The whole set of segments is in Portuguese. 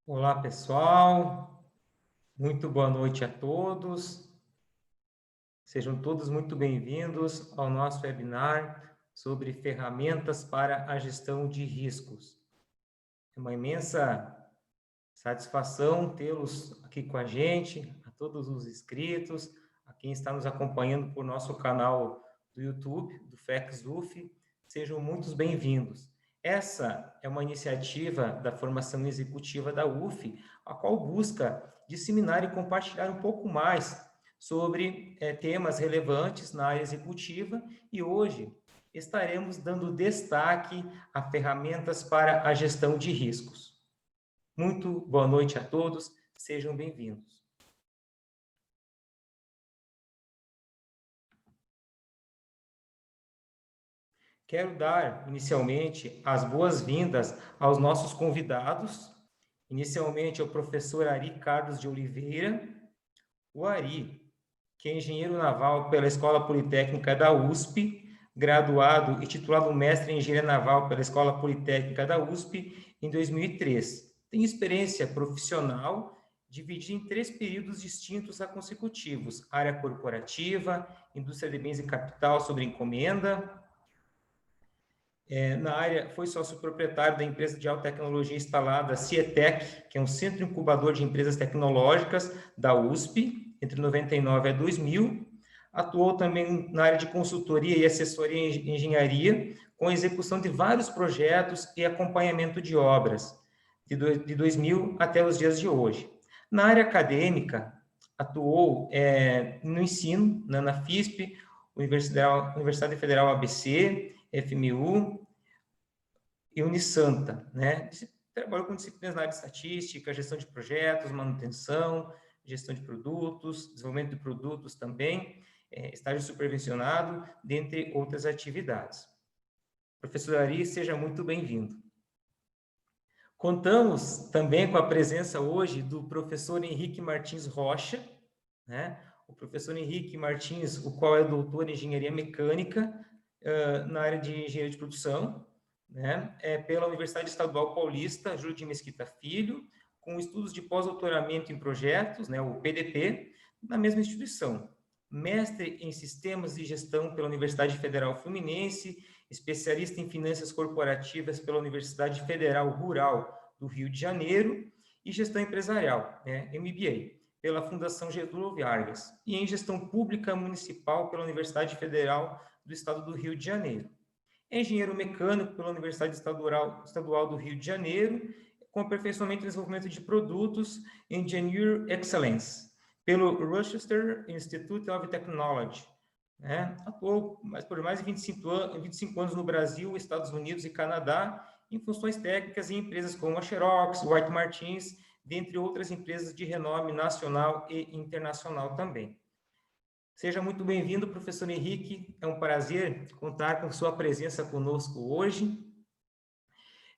Olá, pessoal. Muito boa noite a todos. Sejam todos muito bem-vindos ao nosso webinar sobre ferramentas para a gestão de riscos. É uma imensa satisfação tê-los aqui com a gente, a todos os inscritos, a quem está nos acompanhando por nosso canal do YouTube, do FECSUF. Sejam muito bem-vindos. Essa é uma iniciativa da formação executiva da UF, a qual busca disseminar e compartilhar um pouco mais sobre temas relevantes na área executiva, e hoje estaremos dando destaque a ferramentas para a gestão de riscos. Muito boa noite a todos, sejam bem-vindos. Quero dar, inicialmente, as boas-vindas aos nossos convidados. Inicialmente, ao professor Ari Carlos de Oliveira. O Ari, que é engenheiro naval pela Escola Politécnica da USP, graduado e titulado mestre em engenharia naval pela Escola Politécnica da USP em 2003. Tem experiência profissional dividida em 3 períodos distintos a consecutivos: área corporativa, indústria de bens e capital sob encomenda. Na área, foi sócio proprietário da empresa de alta tecnologia instalada CIETEC, que é um centro incubador de empresas tecnológicas da USP, entre 99 e 2000. Atuou também na área de consultoria e assessoria em engenharia, com a execução de vários projetos e acompanhamento de obras, de 2000 até os dias de hoje. Na área acadêmica, atuou no ensino, na FISP, Universidade Federal ABC, FMU e Unisanta, né? Trabalhou com disciplinas na área de estatística, gestão de projetos, manutenção, gestão de produtos, desenvolvimento de produtos também, estágio supervisionado, dentre outras atividades. Professor Ari, seja muito bem-vindo. Contamos também com a presença hoje do professor Henrique Martins Rocha, né? O professor Henrique Martins, o qual é doutor em engenharia mecânica, na área de engenharia de produção, né? Pela Universidade Estadual Paulista, Júlio de Mesquita Filho, com estudos de pós-doutoramento em projetos, né, o PDP, na mesma instituição. Mestre em Sistemas de Gestão pela Universidade Federal Fluminense, especialista em Finanças Corporativas pela Universidade Federal Rural do Rio de Janeiro e Gestão Empresarial, né, MBA, pela Fundação Getúlio Vargas, e em Gestão Pública Municipal pela Universidade Federal do Estado do Rio de Janeiro. É engenheiro mecânico pela Universidade Estadual do Rio de Janeiro, com aperfeiçoamento e desenvolvimento de produtos, Engineer Excellence, pelo Rochester Institute of Technology. Né? Atuou por mais de 25 anos no Brasil, Estados Unidos e Canadá, em funções técnicas em empresas como a Xerox, White Martins, dentre outras empresas de renome nacional e internacional também. Seja muito bem-vindo, professor Henrique. É um prazer contar com sua presença conosco hoje.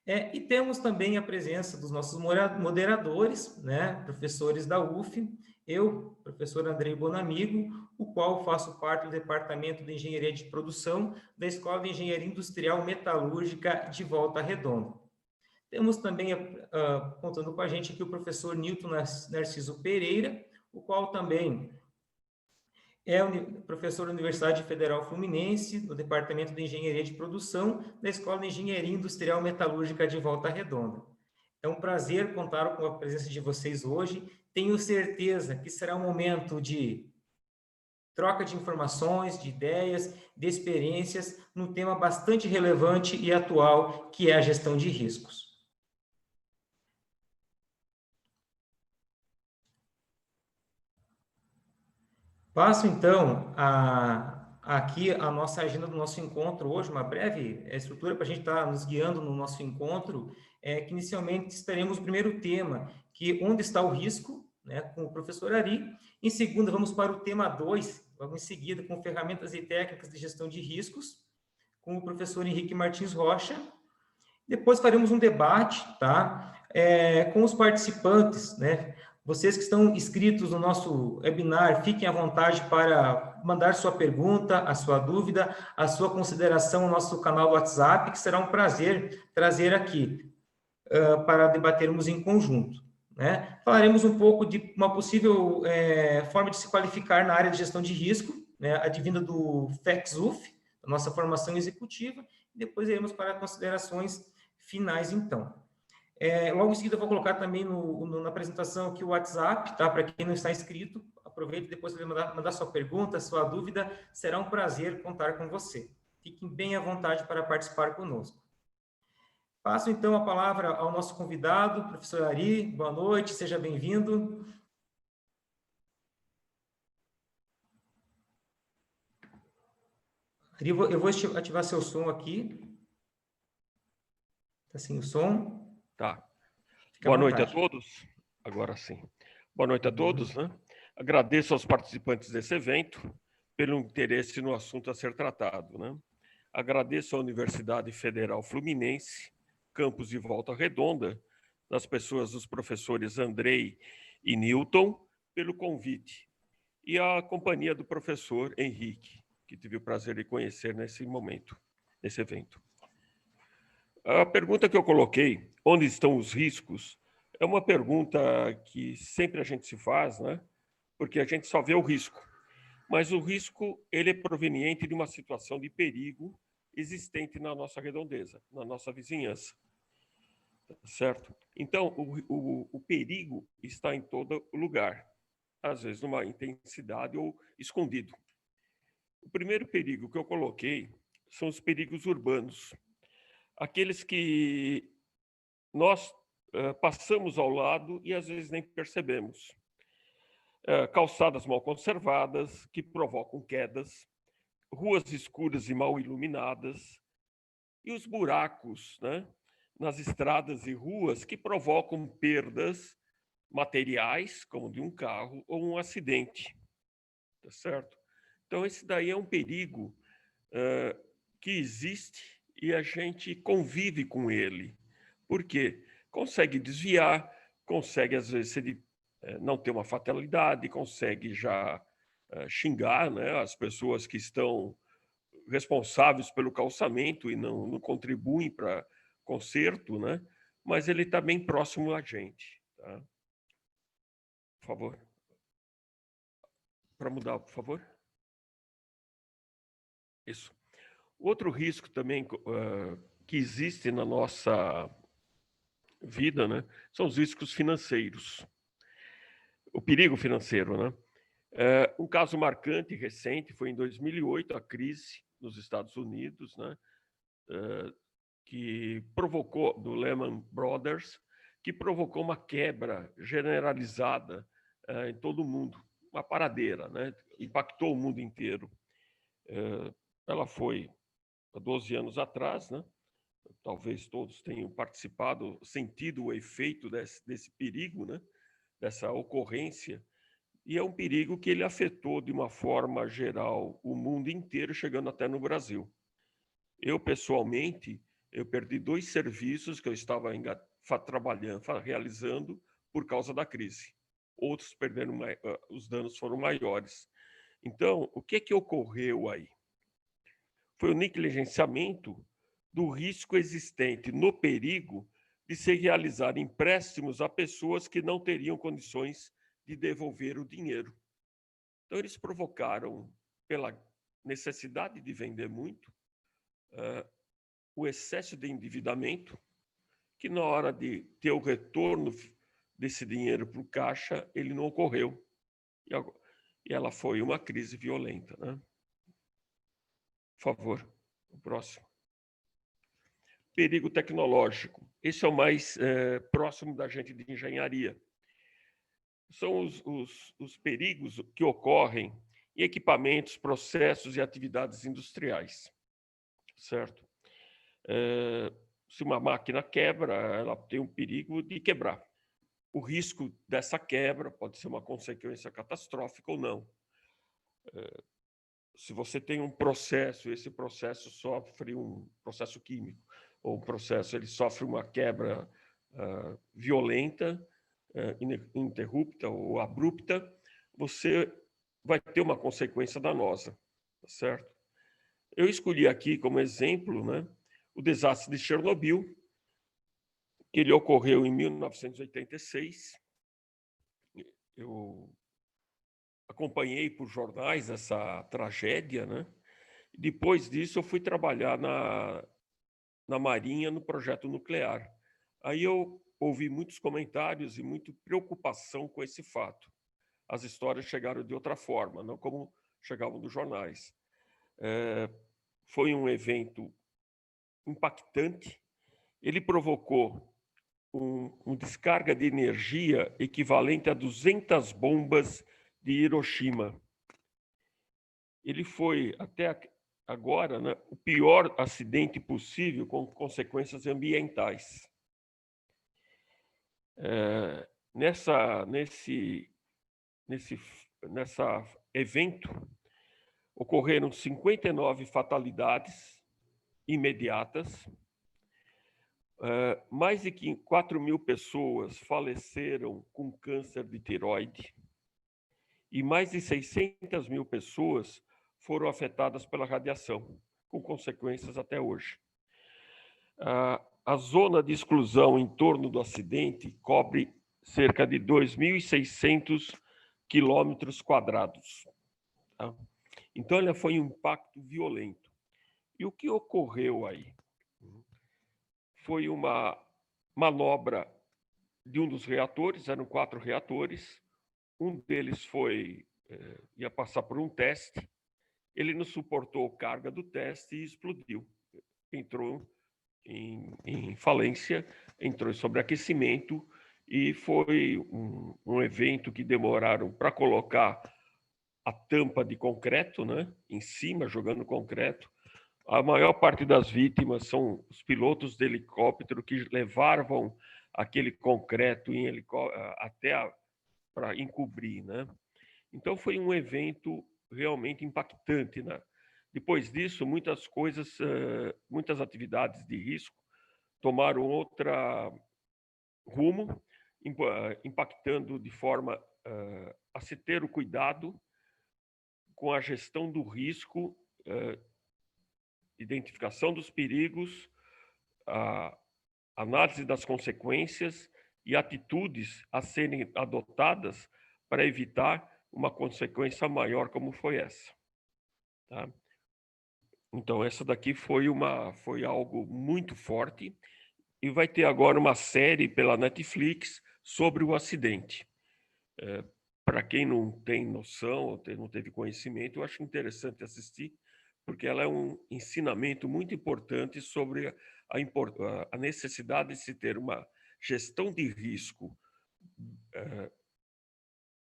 E temos também a presença dos nossos moderadores, né, professores da UF, eu, professor Andrei Bonamigo, o qual faço parte do Departamento de Engenharia de Produção da Escola de Engenharia Industrial Metalúrgica de Volta Redonda. Temos também, contando com a gente aqui, o professor Nilton Narciso Pereira, o qual também é professor da Universidade Federal Fluminense, do Departamento de Engenharia de Produção, da Escola de Engenharia Industrial Metalúrgica de Volta Redonda. É um prazer contar com a presença de vocês hoje. Tenho certeza que será um momento de troca de informações, de ideias, de experiências, num tema bastante relevante e atual, que é a gestão de riscos. Passo, então, aqui a nossa agenda do nosso encontro hoje, uma breve estrutura para a gente estar nos guiando no nosso encontro, que inicialmente estaremos no primeiro tema, que onde está o risco, né, com o professor Ari. Em segunda, vamos para o tema 2, logo em seguida, com ferramentas e técnicas de gestão de riscos, com o professor Henrique Martins Rocha. Depois faremos um debate, tá, com os participantes, né? Vocês que estão inscritos no nosso webinar, fiquem à vontade para mandar sua pergunta, a sua dúvida, a sua consideração no nosso canal do WhatsApp, que será um prazer trazer aqui para debatermos em conjunto. né? Falaremos um pouco de uma possível forma de se qualificar na área de gestão de risco, né, advinda do FECSUF, a nossa formação executiva, e depois iremos para considerações finais, então. Logo em seguida, eu vou colocar também na apresentação aqui o WhatsApp, tá? Para quem não está inscrito, aproveite depois para mandar sua pergunta, sua dúvida, será um prazer contar com você. Fiquem bem à vontade para participar conosco. Passo, então, a palavra ao nosso convidado, professor Ari. Boa noite, seja bem-vindo. Ari, eu vou ativar seu som aqui. Está sem o som? Tá. Fica à Boa noite a vontade. todos. Agora sim. Boa noite a todos, né? Agradeço aos participantes desse evento pelo interesse no assunto a ser tratado, né? Agradeço à Universidade Federal Fluminense, campus de Volta Redonda, das pessoas dos professores Andrei e Newton, pelo convite, e à companhia do professor Henrique, que tive o prazer de conhecer nesse momento, nesse evento. A pergunta que eu coloquei, onde estão os riscos, é uma pergunta que sempre a gente se faz, né? Porque a gente só vê o risco. Mas o risco ele é proveniente de uma situação de perigo existente na nossa redondeza, na nossa vizinhança. Certo? Então, o perigo está em todo lugar, às vezes numa intensidade ou escondido. O primeiro perigo que eu coloquei são os perigos urbanos, aqueles que nós passamos ao lado e às vezes nem percebemos. Calçadas mal conservadas, que provocam quedas, ruas escuras e mal iluminadas, e os buracos, né, nas estradas e ruas que provocam perdas materiais, como de um carro ou um acidente. Tá certo? Então, esse daí é um perigo que existe e a gente convive com ele. Por quê? Consegue desviar, consegue, às vezes, não ter uma fatalidade, consegue já xingar, né, as pessoas que estão responsáveis pelo calçamento e não contribuem para conserto, né? Mas ele está bem próximo a gente. Tá? Por favor. Para mudar, por favor. Isso. Outro risco também que existe na nossa vida, né, são os riscos financeiros. O perigo financeiro, né? Um caso marcante recente foi em 2008, a crise nos Estados Unidos, né, que provocou, do Lehman Brothers, que provocou uma quebra generalizada em todo o mundo, uma paradeira, né? Impactou o mundo inteiro. Ela foi há 12 anos atrás, né? Talvez todos tenham participado, sentido o efeito desse perigo, né? Dessa ocorrência, e é um perigo que ele afetou de uma forma geral o mundo inteiro, chegando até no Brasil. Eu, pessoalmente, eu perdi 2 serviços que eu estava trabalhando, realizando por causa da crise. Outros perderam, os danos foram maiores. Então, o que ocorreu aí? Foi o negligenciamento do risco existente no perigo de se realizar empréstimos a pessoas que não teriam condições de devolver o dinheiro. Então, eles provocaram, pela necessidade de vender muito, o excesso de endividamento, que na hora de ter o retorno desse dinheiro para o caixa, ele não ocorreu. E ela foi uma crise violenta, né? Por favor, o próximo. Perigo tecnológico. Esse é o mais próximo da gente de engenharia. São os perigos que ocorrem em equipamentos, processos e atividades industriais, certo? Se uma máquina quebra, ela tem um perigo de quebrar. O risco dessa quebra pode ser uma consequência catastrófica ou não. Se você tem um processo, esse processo sofre um processo químico, ou um processo, ele sofre uma quebra violenta, ininterrupta ou abrupta, você vai ter uma consequência danosa, certo? Eu escolhi aqui como exemplo, né, o desastre de Chernobyl, que ele ocorreu em 1986, eu acompanhei por jornais essa tragédia, né? Depois disso, eu fui trabalhar na Marinha, no projeto nuclear. Aí eu ouvi muitos comentários e muita preocupação com esse fato. As histórias chegaram de outra forma, não como chegavam dos jornais. Foi um evento impactante. Ele provocou uma descarga de energia equivalente a 200 bombas de Hiroshima. Ele foi, até agora, né, o pior acidente possível com consequências ambientais. Nesse evento, ocorreram 59 fatalidades imediatas, mais de 4.000 pessoas faleceram com câncer de tireoide e mais de 600.000 pessoas foram afetadas pela radiação, com consequências até hoje. A zona de exclusão em torno do acidente cobre cerca de 2.600 quilômetros quadrados. Tá? Então, ele foi um impacto violento. E o que ocorreu aí? Foi uma manobra de um dos reatores, eram 4 reatores, um deles ia passar por um teste, ele não suportou a carga do teste e explodiu. Entrou em falência, entrou em sobreaquecimento e foi um evento que demoraram para colocar a tampa de concreto, né, em cima, jogando concreto. A maior parte das vítimas são os pilotos de helicóptero que levavam aquele concreto até para encobrir, né? Então foi um evento realmente impactante, né? Depois disso, muitas atividades de risco tomaram outra rumo, impactando de forma a se ter o cuidado com a gestão do risco, identificação dos perigos, a análise das consequências e atitudes a serem adotadas para evitar uma consequência maior como foi essa. Tá? Então, essa daqui foi algo muito forte e vai ter agora uma série pela Netflix sobre o acidente. Para quem não tem noção ou não teve conhecimento, eu acho interessante assistir, porque ela é um ensinamento muito importante sobre a necessidade de se ter uma gestão de risco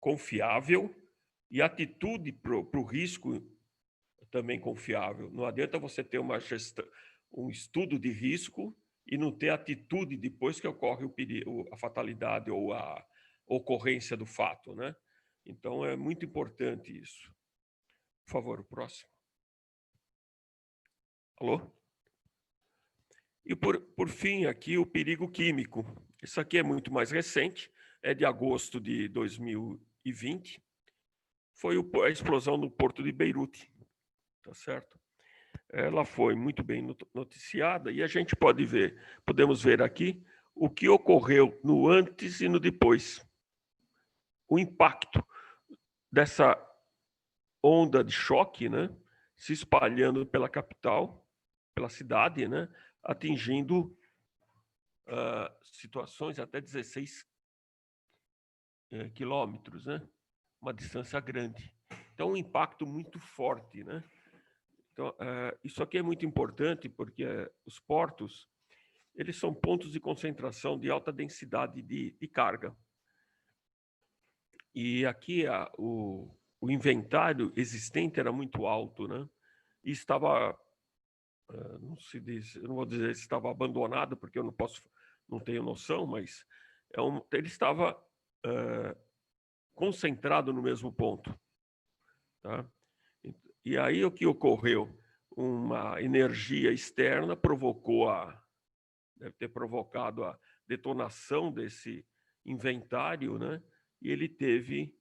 confiável e atitude para o risco também confiável. Não adianta você ter um estudo de risco e não ter atitude depois que ocorre a fatalidade ou a ocorrência do fato, né? Então, é muito importante isso. Por favor, o próximo. Alô? E, por fim, aqui o perigo químico. Isso aqui é muito mais recente, é de agosto de 2020. Foi a explosão no porto de Beirute, tá certo? Ela foi muito bem noticiada e a gente podemos ver aqui o que ocorreu no antes e no depois. O impacto dessa onda de choque, né, se espalhando pela capital, pela cidade, né, atingindo situações até 16 quilômetros, né, uma distância grande. Então, um impacto muito forte, né? Então, isso aqui é muito importante porque os portos, eles são pontos de concentração de alta densidade de carga. E aqui o inventário existente era muito alto, né? E estava, eu não vou dizer se estava abandonado, porque eu não tenho noção, mas ele estava concentrado no mesmo ponto. Tá? E aí o que ocorreu? Uma energia externa deve ter provocado a detonação desse inventário, né? E ele teve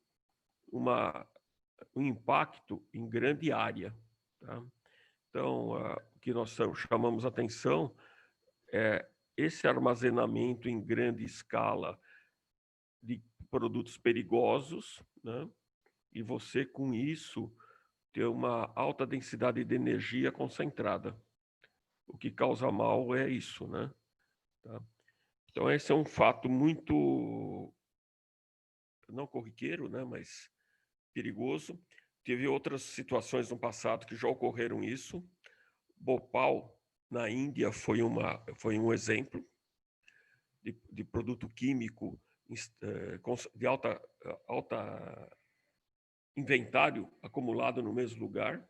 um impacto em grande área. Tá? Então, o que nós chamamos atenção é esse armazenamento em grande escala de produtos perigosos, né? E você, com isso, ter uma alta densidade de energia concentrada. O que causa mal é isso, né? Tá? Então, esse é um fato muito, não corriqueiro, né? Mas perigoso. Teve outras situações no passado que já ocorreram isso. Bhopal, na Índia, foi um exemplo de produto químico de alta inventário acumulado no mesmo lugar.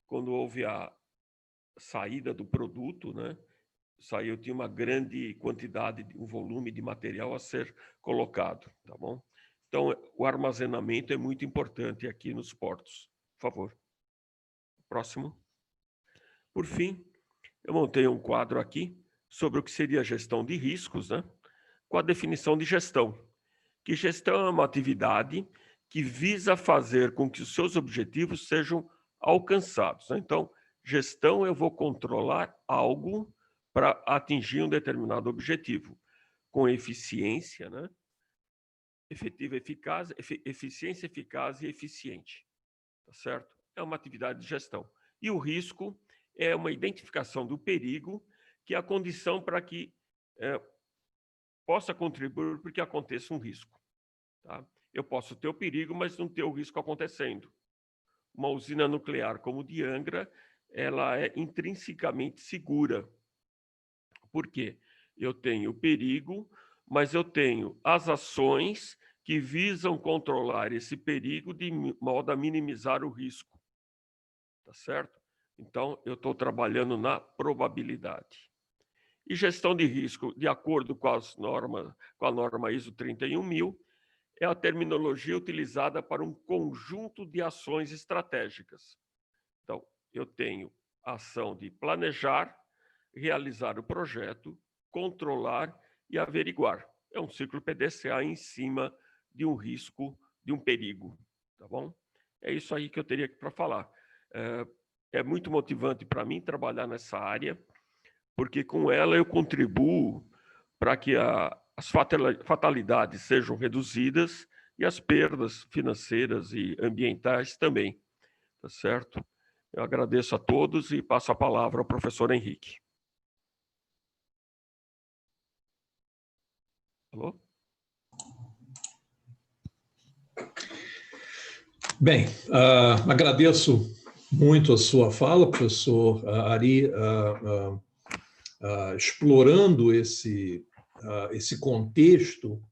Quando houve a saída do produto, né, tinha uma grande quantidade, um volume de material a ser colocado, tá bom? Então, o armazenamento é muito importante aqui nos portos. Por favor. Próximo. Por fim, eu montei um quadro aqui sobre o que seria a gestão de riscos, né, com a definição de gestão. Que gestão é uma atividade que visa fazer com que os seus objetivos sejam alcançados, né? Então, gestão, eu vou controlar algo para atingir um determinado objetivo, com eficiência, né? Efetiva, eficaz, eficiência, eficaz e eficiente, tá certo? É uma atividade de gestão. E o risco é uma identificação do perigo, que é a condição para que possa contribuir para que aconteça um risco. Tá? Eu posso ter o perigo, mas não ter o risco acontecendo. Uma usina nuclear como de Angra, ela é intrinsecamente segura. Por quê? Eu tenho o perigo, mas eu tenho as ações que visam controlar esse perigo de modo a minimizar o risco. Tá certo? Então, eu estou trabalhando na probabilidade. E gestão de risco, de acordo com a norma ISO 31000, é a terminologia utilizada para um conjunto de ações estratégicas. Então, eu tenho a ação de planejar, realizar o projeto, controlar e averiguar. É um ciclo PDCA em cima de um risco, de um perigo, tá bom? É isso aí que eu teria para falar. É muito motivante para mim trabalhar nessa área, porque com ela eu contribuo para que as fatalidades sejam reduzidas e as perdas financeiras e ambientais também, tá certo? Eu agradeço a todos e passo a palavra ao professor Henrique. Alô? Bem, agradeço muito a sua fala, professor Ari, explorando esse contexto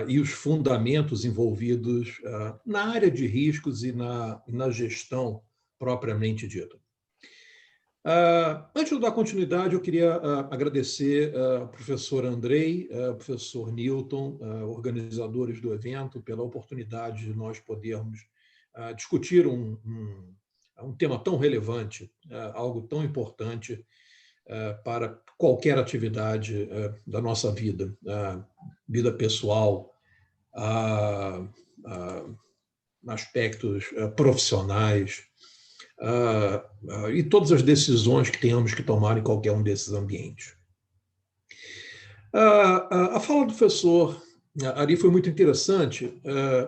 e os fundamentos envolvidos na área de riscos e na gestão propriamente dita. Antes de eu dar continuidade, eu queria agradecer ao professor Andrei, ao professor Newton, organizadores do evento, pela oportunidade de nós podermos discutir um tema tão relevante, algo tão importante para qualquer atividade da nossa vida, vida pessoal, aspectos profissionais, e todas as decisões que tenhamos que tomar em qualquer um desses ambientes. A fala do professor Ari foi muito interessante,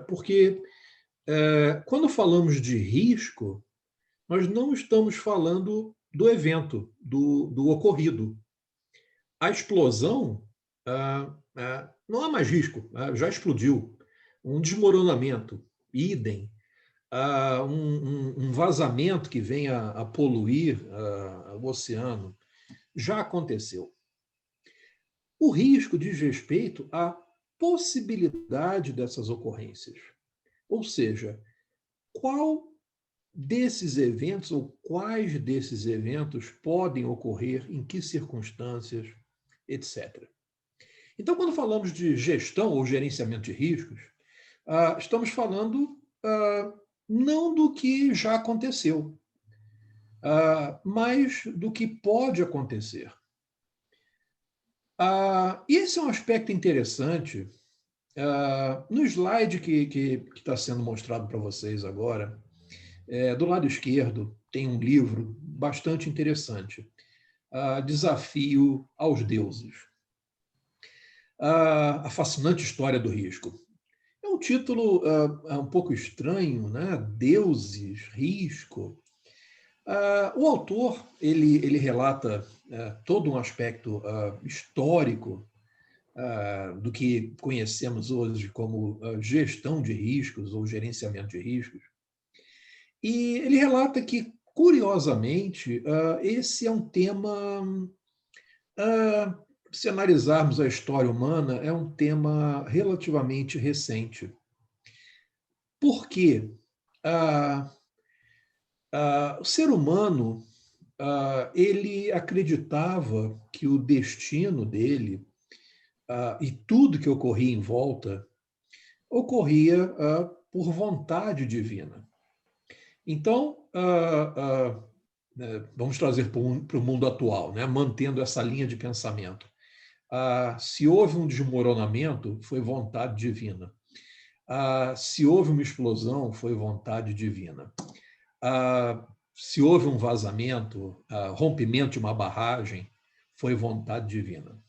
porque quando falamos de risco, nós não estamos falando do evento, do ocorrido. A explosão não há mais risco, já explodiu. Um desmoronamento, idem. Um vazamento que venha a poluir o oceano, já aconteceu. O risco diz respeito à possibilidade dessas ocorrências. Ou seja, qual desses eventos ou quais desses eventos podem ocorrer, em que circunstâncias, etc. Então, quando falamos de gestão ou gerenciamento de riscos, estamos falando não do que já aconteceu, mas do que pode acontecer. E esse é um aspecto interessante. No slide que está sendo mostrado para vocês agora, do lado esquerdo tem um livro bastante interessante, Desafio aos Deuses. A fascinante história do risco. É um título um pouco estranho, né? Deuses, risco. O autor ele relata todo um aspecto histórico do que conhecemos hoje como gestão de riscos ou gerenciamento de riscos. E ele relata que, curiosamente, esse é um tema, se analisarmos a história humana, é um tema relativamente recente. Por quê? O ser humano, ele acreditava que o destino dele e tudo que ocorria em volta ocorria por vontade divina. Então, vamos trazer para o mundo atual, né? Mantendo essa linha de pensamento. Se houve um desmoronamento, foi vontade divina. Se houve uma explosão, foi vontade divina. Se houve um vazamento, rompimento de uma barragem, foi vontade divina.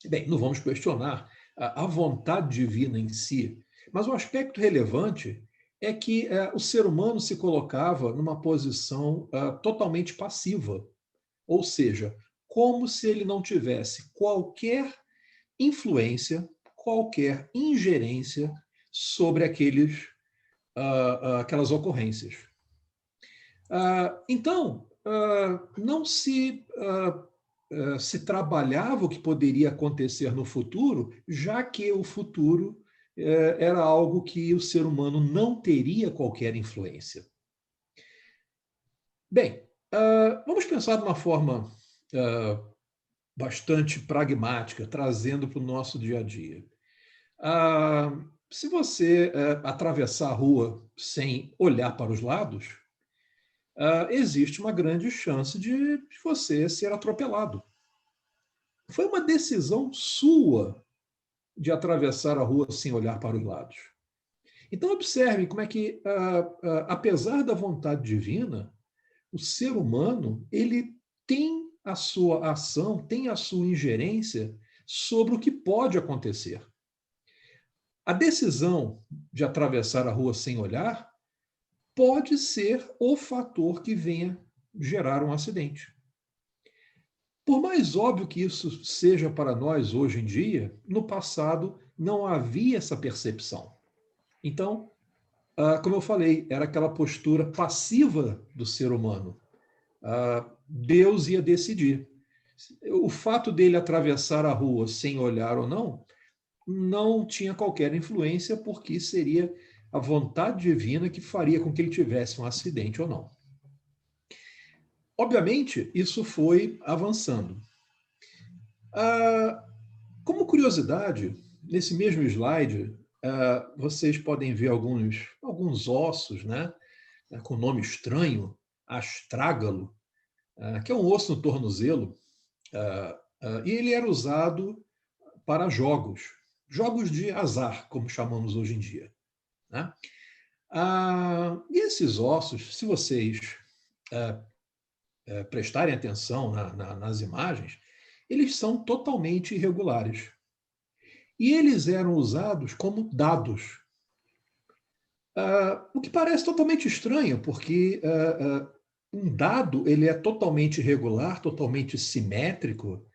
Bem, não vamos questionar a vontade divina em si, mas o aspecto relevante é que o ser humano se colocava numa posição totalmente passiva, ou seja, como se ele não tivesse qualquer influência, qualquer ingerência sobre aquelas ocorrências. Então, não se trabalhava o que poderia acontecer no futuro, já que o futuro era algo que o ser humano não teria qualquer influência. Bem, vamos pensar de uma forma bastante pragmática, trazendo para o nosso dia a dia. Se você atravessar a rua sem olhar para os lados, existe uma grande chance de você ser atropelado. Foi uma decisão sua de atravessar a rua sem olhar para os lados. Então, observe como é que, apesar da vontade divina, o ser humano ele tem a sua ação, tem a sua ingerência sobre o que pode acontecer. A decisão de atravessar a rua sem olhar pode ser o fator que venha gerar um acidente. Por mais óbvio que isso seja para nós hoje em dia, no passado não havia essa percepção. Então, como eu falei, era aquela postura passiva do ser humano. Deus ia decidir. O fato dele atravessar a rua sem olhar ou não tinha qualquer influência, porque seria a vontade divina que faria com que ele tivesse um acidente ou não. Obviamente, isso foi avançando. Como curiosidade, nesse mesmo slide, vocês podem ver alguns ossos, né, com nome estranho, astrágalo, que é um osso no tornozelo, e ele era usado para jogos de azar, como chamamos hoje em dia, né? E esses ossos, se vocês prestarem atenção nas imagens, eles são totalmente irregulares. E eles eram usados como dados. O que parece totalmente estranho, porque um dado ele é totalmente irregular, totalmente simétrico,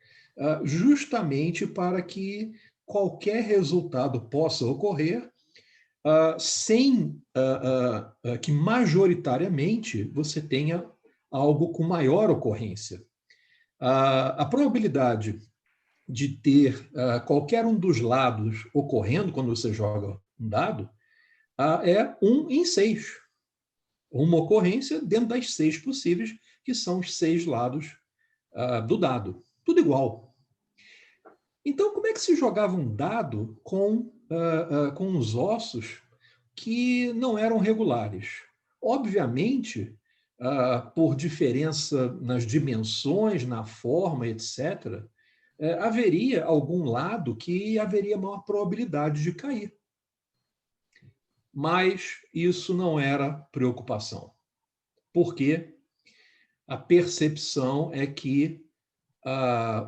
justamente para que qualquer resultado possa ocorrer sem que majoritariamente você tenha algo com maior ocorrência. A probabilidade de ter qualquer um dos lados ocorrendo quando você joga um dado é 1 em 6. Uma ocorrência dentro das 6 possíveis, que são os 6 lados do dado. Tudo igual. Então, como é que se jogava um dado com os ossos que não eram regulares? Obviamente, por diferença nas dimensões, na forma, etc., haveria algum lado que haveria maior probabilidade de cair. Mas isso não era preocupação. Porque a percepção é que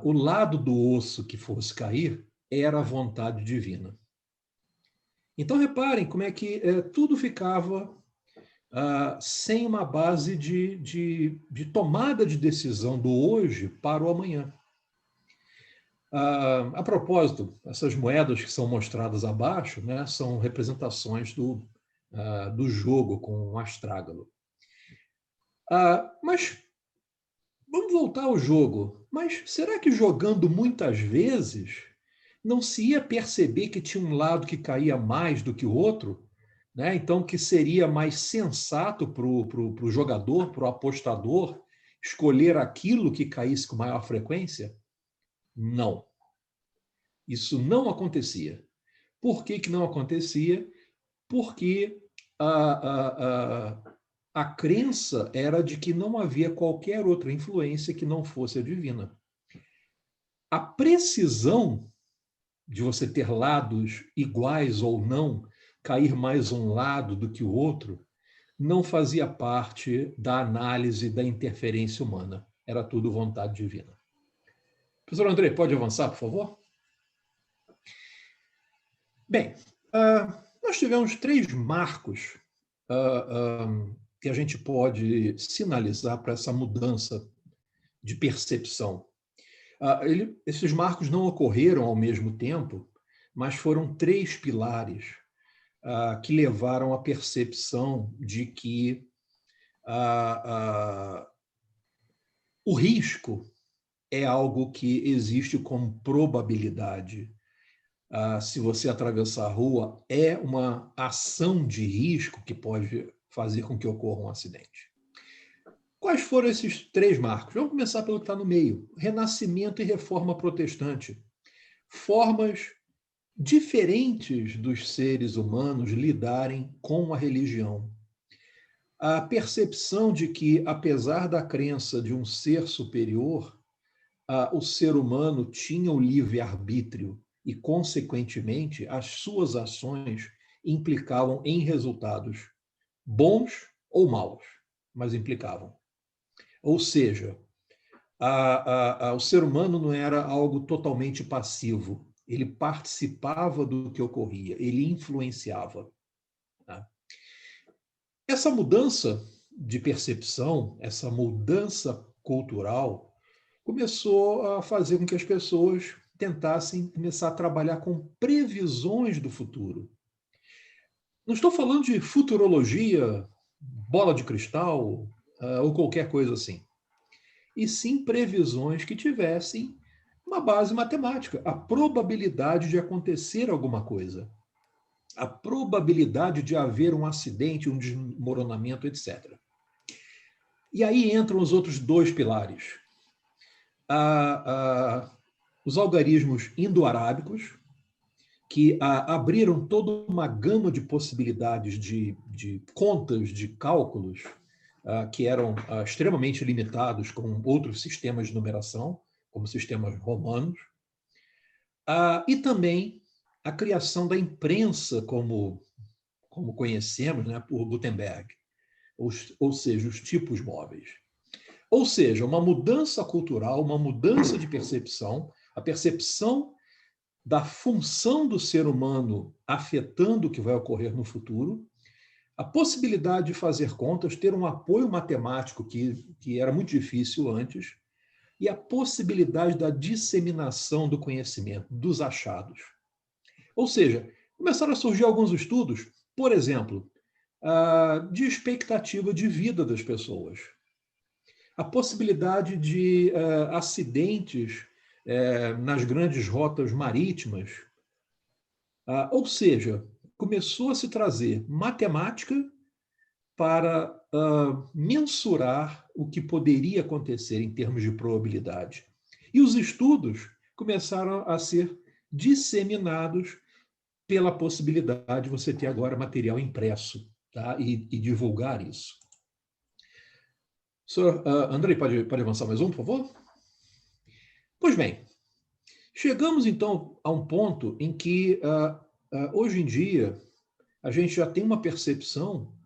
o lado do osso que fosse cair era a vontade divina. Então, reparem como é que tudo ficava sem uma base de tomada de decisão do hoje para o amanhã. A propósito, essas moedas que são mostradas abaixo, né, são representações do jogo com o astrágalo. Mas vamos voltar ao jogo. Mas será que jogando muitas vezes não se ia perceber que tinha um lado que caía mais do que o outro? Né? Então, que seria mais sensato para o jogador, para o apostador, escolher aquilo que caísse com maior frequência? Não. Isso não acontecia. Por que não acontecia? Porque a crença era de que não havia qualquer outra influência que não fosse a divina. A precisão de você ter lados iguais ou não, cair mais um lado do que o outro, não fazia parte da análise da interferência humana. Era tudo vontade divina. Professor André, pode avançar, por favor? Bem, nós tivemos 3 marcos que a gente pode sinalizar para essa mudança de percepção. Esses marcos não ocorreram ao mesmo tempo, mas foram 3 pilares que levaram à percepção de que o risco é algo que existe com probabilidade. Se você atravessar a rua, é uma ação de risco que pode fazer com que ocorra um acidente. Quais foram esses 3 marcos? Vamos começar pelo que está no meio. Renascimento e reforma protestante. Formas diferentes dos seres humanos lidarem com a religião. A percepção de que, apesar da crença de um ser superior, o ser humano tinha o livre-arbítrio e, consequentemente, as suas ações implicavam em resultados bons ou maus, mas implicavam. Ou seja, o ser humano não era algo totalmente passivo, ele participava do que ocorria, ele influenciava. Tá? Essa mudança de percepção, essa mudança cultural, começou a fazer com que as pessoas tentassem começar a trabalhar com previsões do futuro. Não estou falando de futurologia, bola de cristal ou qualquer coisa assim. E sim previsões que tivessem uma base matemática, a probabilidade de acontecer alguma coisa, a probabilidade de haver um acidente, um desmoronamento, etc. E aí entram os outros 2 pilares. Os algarismos indo-arábicos, que abriram toda uma gama de possibilidades de contas, de cálculos, que eram extremamente limitados com outros sistemas de numeração, como sistemas romanos, e também a criação da imprensa como conhecemos, né, por Gutenberg, ou seja, os tipos móveis. Ou seja, uma mudança cultural, uma mudança de percepção, a percepção da função do ser humano afetando o que vai ocorrer no futuro, a possibilidade de fazer contas, ter um apoio matemático que era muito difícil antes, e a possibilidade da disseminação do conhecimento, dos achados. Ou seja, começaram a surgir alguns estudos, por exemplo, de expectativa de vida das pessoas. A possibilidade de acidentes nas grandes rotas marítimas. Ou seja, começou a se trazer matemática para mensurar o que poderia acontecer em termos de probabilidade. E os estudos começaram a ser disseminados pela possibilidade de você ter agora material impresso, tá? e divulgar isso. Senhor André, pode avançar mais um, por favor? Pois bem, chegamos então a um ponto em que, hoje em dia, a gente já tem uma percepção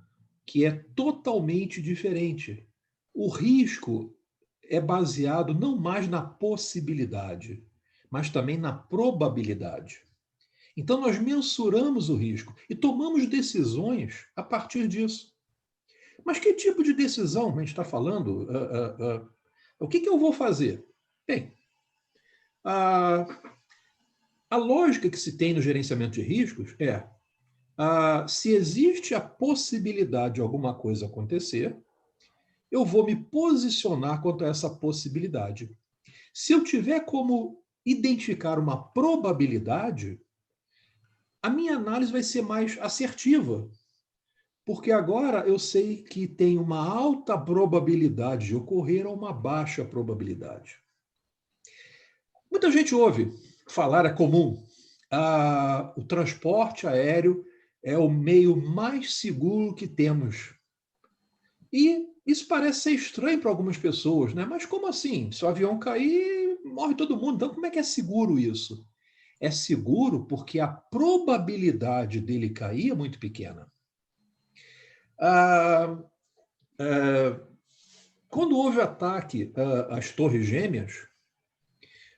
que é totalmente diferente. O risco é baseado não mais na possibilidade, mas também na probabilidade. Então, nós mensuramos o risco e tomamos decisões a partir disso. Mas que tipo de decisão a gente está falando? O que eu vou fazer? Bem, a lógica que se tem no gerenciamento de riscos é se existe a possibilidade de alguma coisa acontecer, eu vou me posicionar quanto a essa possibilidade. Se eu tiver como identificar uma probabilidade, a minha análise vai ser mais assertiva, porque agora eu sei que tem uma alta probabilidade de ocorrer ou uma baixa probabilidade. Muita gente ouve falar, é comum, o transporte aéreo é o meio mais seguro que temos. E isso parece ser estranho para algumas pessoas, né? Mas como assim? Se o avião cair, morre todo mundo. Então, como é que é seguro isso? É seguro porque a probabilidade dele cair é muito pequena. Quando houve o ataque às Torres Gêmeas,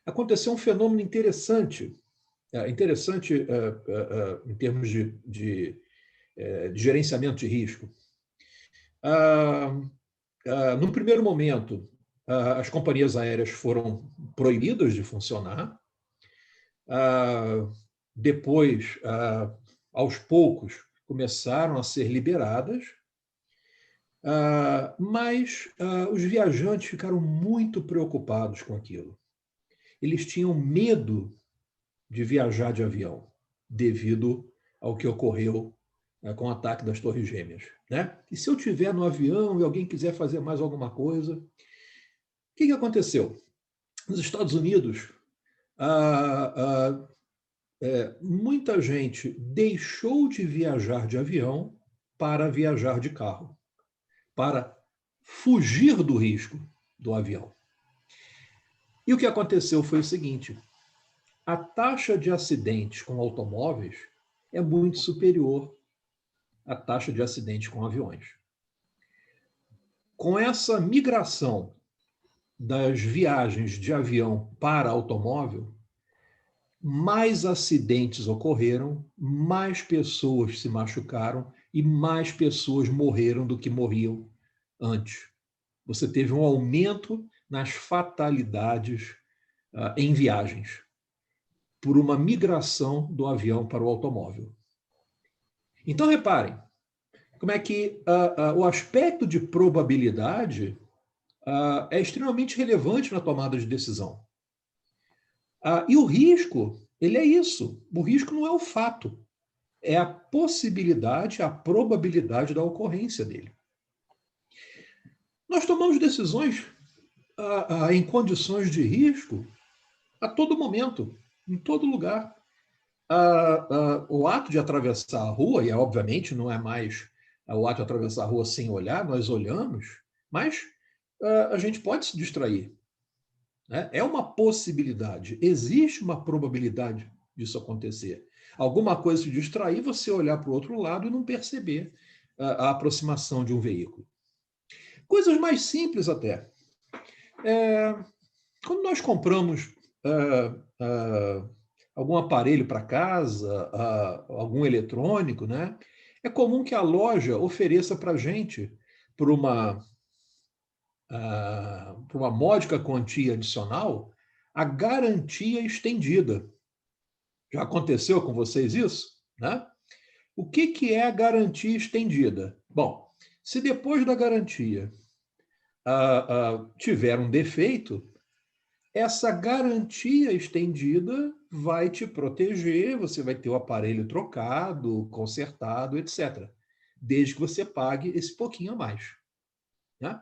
aconteceu um fenômeno interessante. Interessante em termos de gerenciamento de risco. No primeiro momento, as companhias aéreas foram proibidas de funcionar. Depois, aos poucos, começaram a ser liberadas. Mas os viajantes ficaram muito preocupados com aquilo. Eles tinham medo de viajar de avião, devido ao que ocorreu com o ataque das Torres Gêmeas. Né? E se eu estiver no avião e alguém quiser fazer mais alguma coisa... O que aconteceu? Nos Estados Unidos, muita gente deixou de viajar de avião para viajar de carro, para fugir do risco do avião. E o que aconteceu foi o seguinte: a taxa de acidentes com automóveis é muito superior à taxa de acidentes com aviões. Com essa migração das viagens de avião para automóvel, mais acidentes ocorreram, mais pessoas se machucaram e mais pessoas morreram do que morriam antes. Você teve um aumento nas fatalidades em viagens, por uma migração do avião para o automóvel. Então, reparem, como é que o aspecto de probabilidade é extremamente relevante na tomada de decisão. E o risco, ele é isso. O risco não é o fato, é a possibilidade, a probabilidade da ocorrência dele. Nós tomamos decisões em condições de risco a todo momento, em todo lugar. O ato de atravessar a rua, e obviamente não é mais o ato de atravessar a rua sem olhar, nós olhamos, mas a gente pode se distrair. Né? É uma possibilidade, existe uma probabilidade disso acontecer. Alguma coisa se distrair, você olhar para o outro lado e não perceber a aproximação de um veículo. Coisas mais simples até. Quando nós compramos algum aparelho para casa, algum eletrônico, né? É comum que a loja ofereça para a gente, por uma módica quantia adicional, a garantia estendida. Já aconteceu com vocês isso? Né? O que é a garantia estendida? Bom, se depois da garantia tiver um defeito, essa garantia estendida vai te proteger, você vai ter o aparelho trocado, consertado, etc. Desde que você pague esse pouquinho a mais. Né?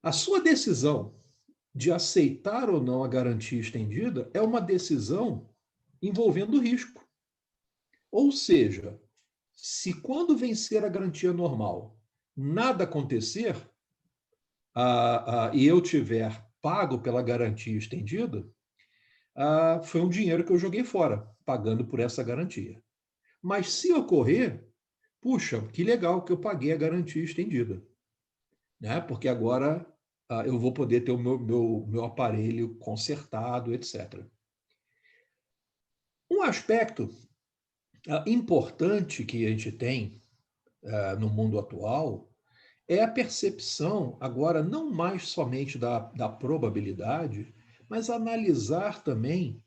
A sua decisão de aceitar ou não a garantia estendida é uma decisão envolvendo risco. Ou seja, se quando vencer a garantia normal nada acontecer e eu tiver pago pela garantia estendida, foi um dinheiro que eu joguei fora, pagando por essa garantia. Mas se ocorrer, puxa, que legal que eu paguei a garantia estendida. Né? Porque agora eu vou poder ter o meu aparelho consertado, etc. Um aspecto importante que a gente tem no mundo atual é a percepção, agora, não mais somente da probabilidade, mas analisar também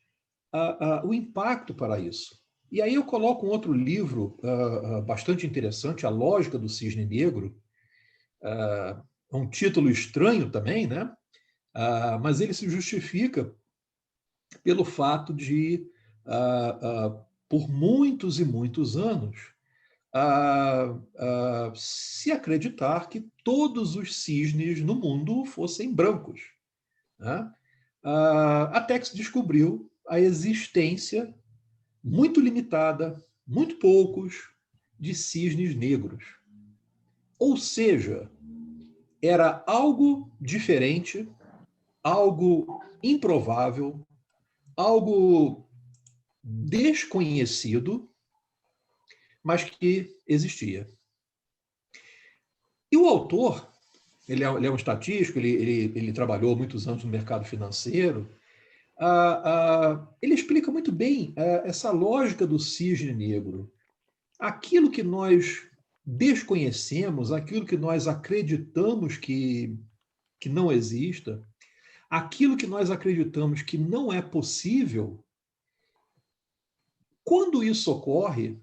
o impacto para isso. E aí eu coloco um outro livro bastante interessante, A Lógica do Cisne Negro, um título estranho também, né? Mas ele se justifica pelo fato de, por muitos e muitos anos, se acreditar que todos os cisnes no mundo fossem brancos, né? Até que se descobriu a existência muito limitada, muito poucos, de cisnes negros. Ou seja, era algo diferente, algo improvável, algo desconhecido, mas que existia. E o autor, ele é um estatístico, ele trabalhou muitos anos no mercado financeiro, ele explica muito bem essa lógica do cisne negro. Aquilo que nós desconhecemos, aquilo que nós acreditamos que não exista, aquilo que nós acreditamos que não é possível, quando isso ocorre,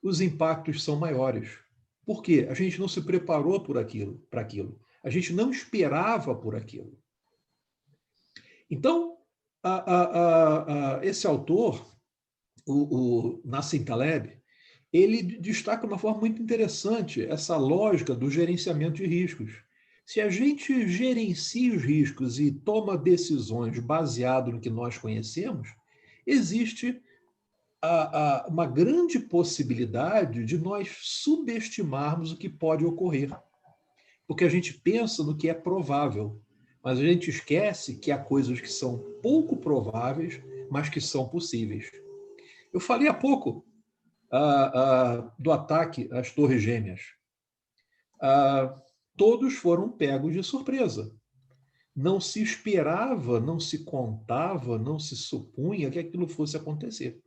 os impactos são maiores. Por quê? A gente não se preparou para aquilo. A gente não esperava por aquilo. Então, esse autor, o Nassim Taleb, ele destaca de uma forma muito interessante essa lógica do gerenciamento de riscos. Se a gente gerencia os riscos e toma decisões baseado no que nós conhecemos, existe uma grande possibilidade de nós subestimarmos o que pode ocorrer. Porque a gente pensa no que é provável, mas a gente esquece que há coisas que são pouco prováveis, mas que são possíveis. Eu falei há pouco do ataque às Torres Gêmeas. Todos foram pegos de surpresa. Não se esperava, não se contava, não se supunha que aquilo fosse acontecer.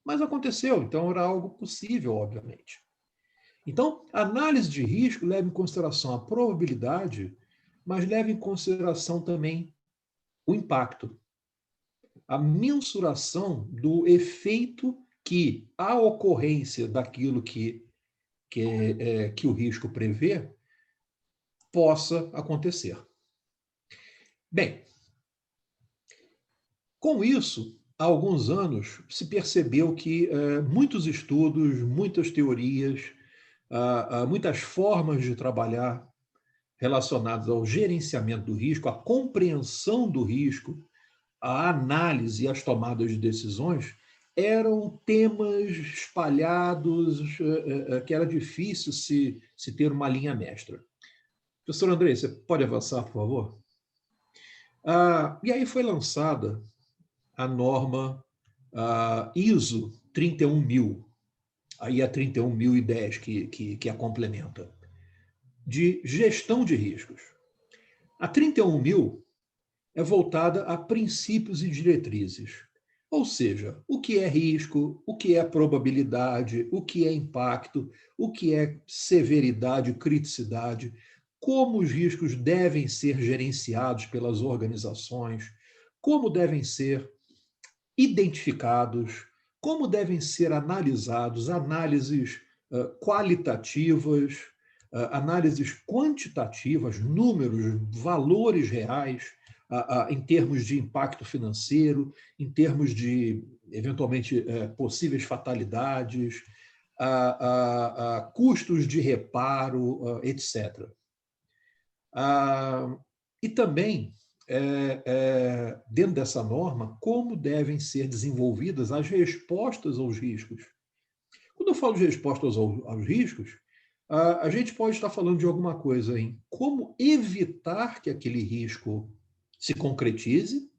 Mas aconteceu, então era algo possível, obviamente. Então, a análise de risco leva em consideração a probabilidade, mas leva em consideração também o impacto, a mensuração do efeito que a ocorrência daquilo que o risco prevê possa acontecer. Bem, com isso, há alguns anos se percebeu que muitos estudos, muitas teorias, muitas formas de trabalhar relacionadas ao gerenciamento do risco, à compreensão do risco, à análise e às tomadas de decisões, eram temas espalhados que era difícil se ter uma linha mestra. Professor Andrei, você pode avançar, por favor? E aí foi lançada a norma ISO 31000, aí a 31010 que a complementa, de gestão de riscos. A 31000 é voltada a princípios e diretrizes, ou seja, o que é risco, o que é probabilidade, o que é impacto, o que é severidade, criticidade, como os riscos devem ser gerenciados pelas organizações, como devem ser identificados, como devem ser analisados, análises qualitativas, análises quantitativas, números, valores reais, em termos de impacto financeiro, em termos de, eventualmente, possíveis fatalidades, custos de reparo, etc. E também, dentro dessa norma, como devem ser desenvolvidas as respostas aos riscos. Quando eu falo de respostas aos riscos, a gente pode estar falando de alguma coisa em como evitar que aquele risco se concretize,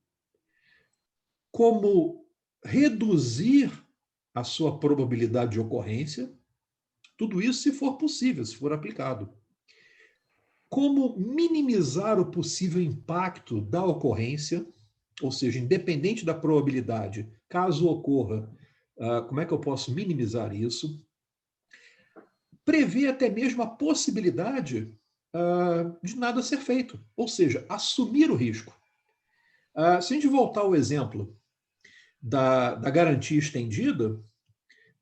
como reduzir a sua probabilidade de ocorrência, tudo isso se for possível, se for aplicado. Como minimizar o possível impacto da ocorrência, ou seja, independente da probabilidade, caso ocorra, como é que eu posso minimizar isso? Prever até mesmo a possibilidade de nada ser feito, ou seja, assumir o risco. Se a gente voltar ao exemplo da garantia estendida,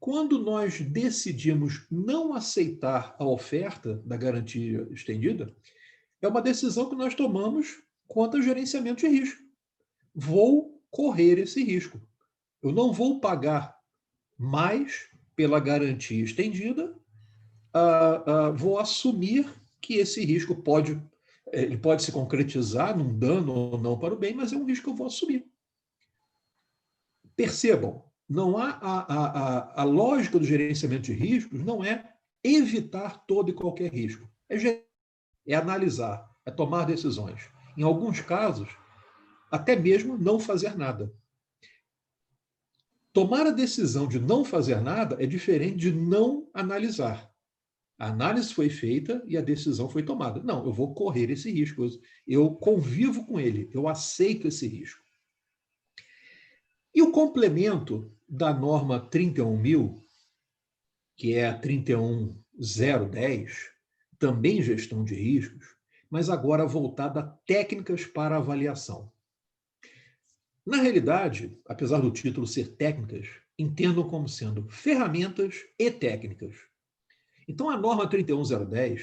quando nós decidimos não aceitar a oferta da garantia estendida, é uma decisão que nós tomamos quanto ao gerenciamento de risco. Vou correr esse risco. Eu não vou pagar mais pela garantia estendida, vou assumir que esse risco pode se concretizar num dano ou não para o bem, mas é um risco que eu vou assumir. Percebam, não há a lógica do gerenciamento de riscos não é evitar todo e qualquer risco. É analisar, é tomar decisões. Em alguns casos, até mesmo não fazer nada. Tomar a decisão de não fazer nada é diferente de não analisar. A análise foi feita e a decisão foi tomada. Não, eu vou correr esse risco, eu convivo com ele, eu aceito esse risco. E o complemento da norma 31.000, que é a 31.010, também gestão de riscos, mas agora voltada a técnicas para avaliação. Na realidade, apesar do título ser técnicas, entendam como sendo ferramentas e técnicas. Então, a norma 31.010,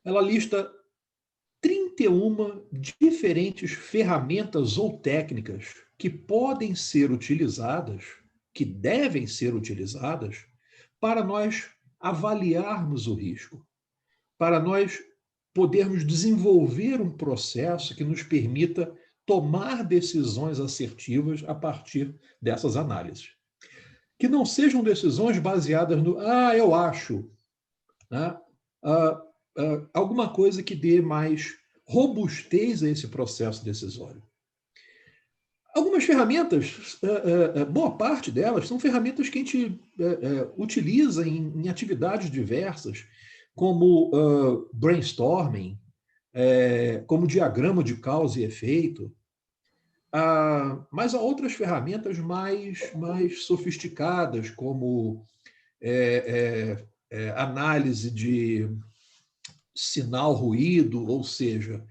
ela lista 31 diferentes ferramentas ou técnicas que podem ser utilizadas, que devem ser utilizadas, para nós avaliarmos o risco, para nós podermos desenvolver um processo que nos permita tomar decisões assertivas a partir dessas análises. Que não sejam decisões baseadas no eu acho, né? Alguma coisa que dê mais robustez a esse processo decisório. Algumas ferramentas, boa parte delas, são ferramentas que a gente utiliza em atividades diversas, como brainstorming, como diagrama de causa e efeito, mas há outras ferramentas mais sofisticadas, como análise de sinal-ruído, ou seja,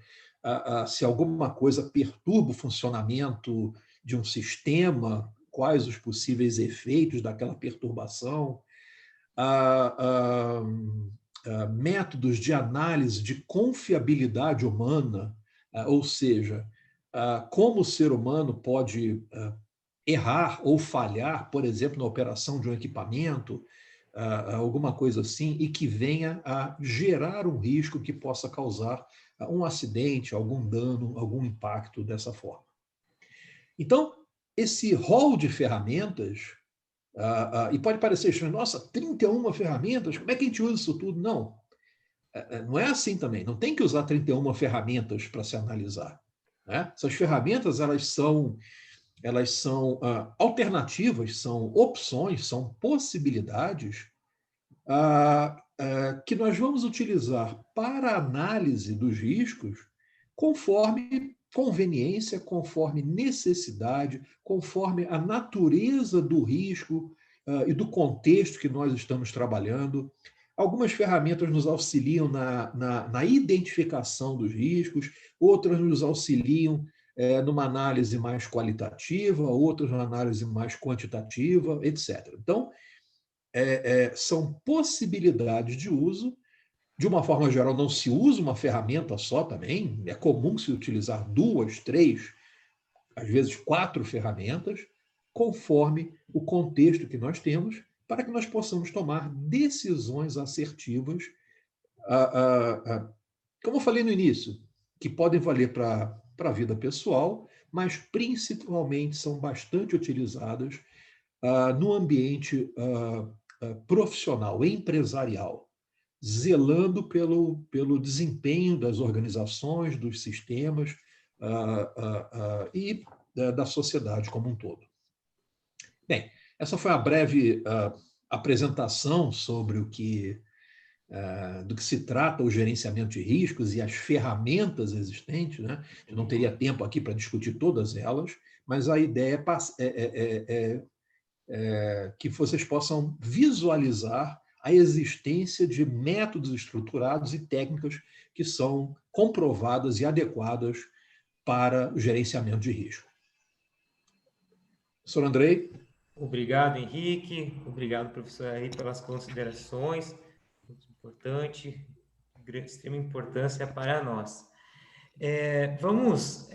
se alguma coisa perturba o funcionamento de um sistema, quais os possíveis efeitos daquela perturbação, métodos de análise de confiabilidade humana, ou seja, como o ser humano pode errar ou falhar, por exemplo, na operação de um equipamento, alguma coisa assim, e que venha a gerar um risco que possa causar um acidente, algum dano, algum impacto dessa forma. Então, esse rol de ferramentas, e pode parecer estranho, nossa, 31 ferramentas, como é que a gente usa isso tudo? Não, não é assim também, não tem que usar 31 ferramentas para se analisar, né? Essas ferramentas, elas são alternativas, são opções, são possibilidades que nós vamos utilizar para a análise dos riscos conforme conveniência, conforme necessidade, conforme a natureza do risco e do contexto que nós estamos trabalhando. Algumas ferramentas nos auxiliam na identificação dos riscos, outras nos auxiliam numa análise mais qualitativa, outras numa análise mais quantitativa, etc. Então, são possibilidades de uso. De uma forma geral, não se usa uma ferramenta só também, é comum se utilizar 2, 3, às vezes 4 ferramentas, conforme o contexto que nós temos, para que nós possamos tomar decisões assertivas, como eu falei no início, que podem valer para a vida pessoal, mas principalmente são bastante utilizadas no ambiente profissional, empresarial, zelando pelo desempenho das organizações, dos sistemas e da sociedade como um todo. Bem, essa foi a breve apresentação sobre do que se trata o gerenciamento de riscos e as ferramentas existentes, né? Eu não teria tempo aqui para discutir todas elas, mas a ideia é que vocês possam visualizar a existência de métodos estruturados e técnicas que são comprovadas e adequadas para o gerenciamento de risco. Professor Andrei? Obrigado, Henrique. Obrigado, professor, aí pelas considerações. Muito importante, de extrema importância para nós. Vamos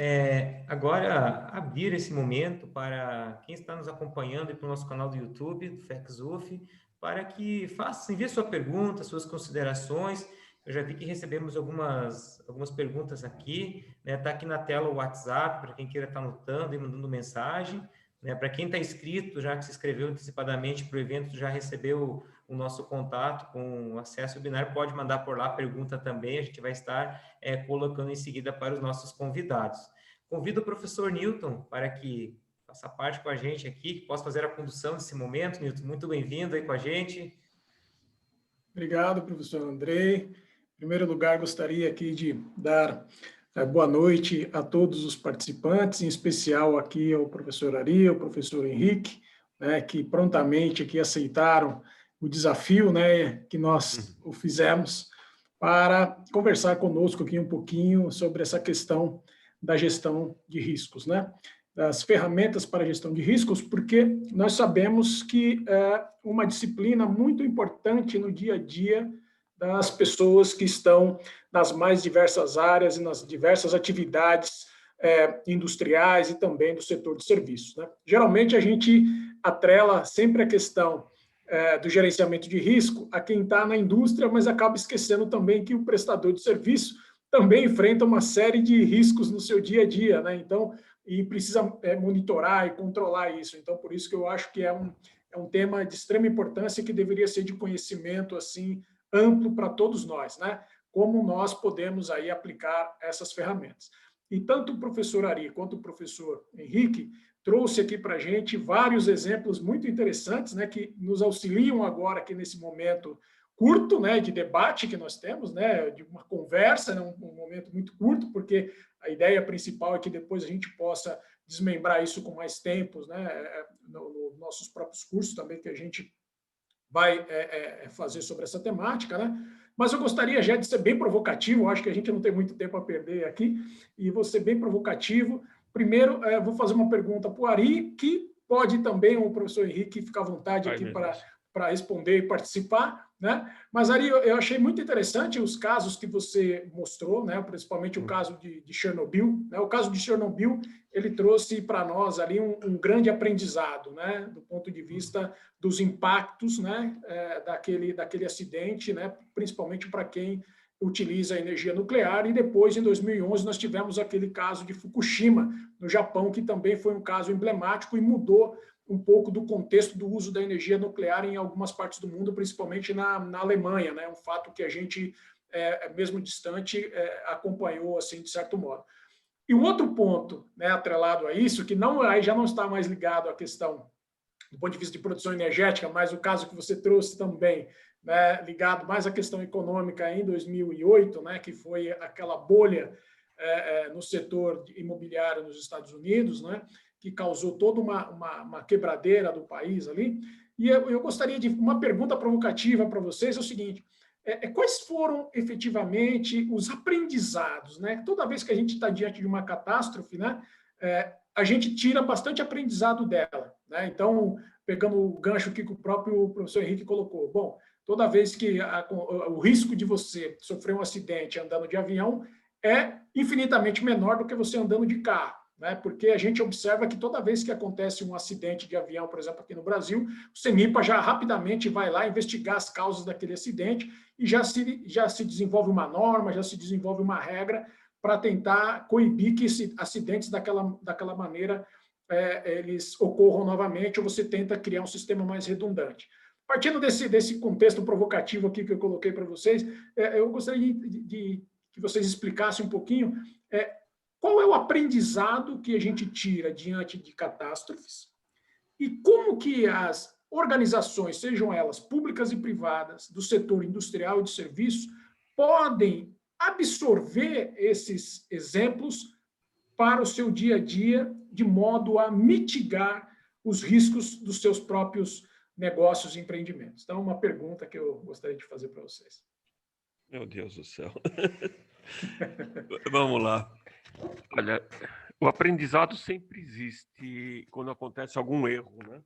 agora abrir esse momento para quem está nos acompanhando e para o nosso canal do YouTube, do FECSUF, para que envie sua pergunta, suas considerações. Eu já vi que recebemos algumas perguntas aqui, né? Está aqui na tela o WhatsApp, para quem queira estar anotando e mandando mensagem. Né? Para quem está inscrito, já que se inscreveu antecipadamente para o evento, já recebeu o nosso contato com acesso ao webinar, pode mandar por lá a pergunta também, a gente vai estar colocando em seguida para os nossos convidados. Convido o professor Newton para que faça parte com a gente aqui, que possa fazer a condução desse momento. Newton, muito bem-vindo aí com a gente. Obrigado, professor Andrei. Em primeiro lugar, gostaria aqui de dar boa noite a todos os participantes, em especial aqui ao professor Ari, ao professor Henrique, né, que prontamente aqui aceitaram o desafio, né, que nós o fizemos para conversar conosco aqui um pouquinho sobre essa questão da gestão de riscos, né, das ferramentas para a gestão de riscos, porque nós sabemos que é uma disciplina muito importante no dia a dia das pessoas que estão nas mais diversas áreas e nas diversas atividades industriais e também do setor de serviços, né? Geralmente, a gente atrela sempre a questão do gerenciamento de risco a quem está na indústria, mas acaba esquecendo também que o prestador de serviço também enfrenta uma série de riscos no seu dia a dia, né? Então, e precisa monitorar e controlar isso. Então, por isso que eu acho que é um tema de extrema importância que deveria ser de conhecimento assim amplo para todos nós, né? Como nós podemos aí aplicar essas ferramentas. E tanto o professor Ari quanto o professor Henrique trouxe aqui para a gente vários exemplos muito interessantes, né, que nos auxiliam agora aqui nesse momento curto, né, de debate que nós temos, né, de uma conversa, né, um momento muito curto, porque a ideia principal é que depois a gente possa desmembrar isso com mais tempos, né, nos nossos próprios cursos também que a gente vai fazer sobre essa temática, né? Mas eu gostaria já de ser bem provocativo, acho que a gente não tem muito tempo a perder aqui, e vou ser bem provocativo. Primeiro, vou fazer uma pergunta para o Ari, que pode também o professor Henrique ficar à vontade aqui para responder e participar, né? Mas, Ari, eu achei muito interessante os casos que você mostrou, né? Principalmente o caso de Chernobyl, né? O caso de Chernobyl, ele trouxe para nós ali um grande aprendizado, né? Do ponto de vista dos impactos, né? Daquele acidente, né? Principalmente para quem utiliza a energia nuclear. E depois, em 2011, nós tivemos aquele caso de Fukushima, no Japão, que também foi um caso emblemático e mudou um pouco do contexto do uso da energia nuclear em algumas partes do mundo, principalmente na Alemanha, né? Um fato que a gente, mesmo distante, acompanhou assim, de certo modo. E o outro ponto, né, atrelado a isso, que aí já não está mais ligado à questão do ponto de vista de produção energética, mas o caso que você trouxe também, né, ligado mais à questão econômica em 2008, né, que foi aquela bolha no setor imobiliário nos Estados Unidos, né, que causou toda uma quebradeira do país ali. E eu gostaria de uma pergunta provocativa para vocês, é o seguinte: quais foram efetivamente os aprendizados, né? Toda vez que a gente está diante de uma catástrofe, né, a gente tira bastante aprendizado dela, né? Então, pegando o gancho que o próprio professor Henrique colocou, bom, toda vez que o risco de você sofrer um acidente andando de avião é infinitamente menor do que você andando de carro, né? Porque a gente observa que toda vez que acontece um acidente de avião, por exemplo, aqui no Brasil, o CENIPA já rapidamente vai lá investigar as causas daquele acidente e já se desenvolve uma norma, já se desenvolve uma regra para tentar coibir que acidentes daquela maneira eles ocorram novamente, ou você tenta criar um sistema mais redundante. Partindo desse contexto provocativo aqui que eu coloquei para vocês, eu gostaria de que vocês explicassem um pouquinho qual é o aprendizado que a gente tira diante de catástrofes e como que as organizações, sejam elas públicas e privadas, do setor industrial e de serviços, podem absorver esses exemplos para o seu dia a dia de modo a mitigar os riscos dos seus próprios negócios e empreendimentos? Então, uma pergunta que eu gostaria de fazer para vocês. Meu Deus do céu. Vamos lá. Olha, o aprendizado sempre existe quando acontece algum erro, né?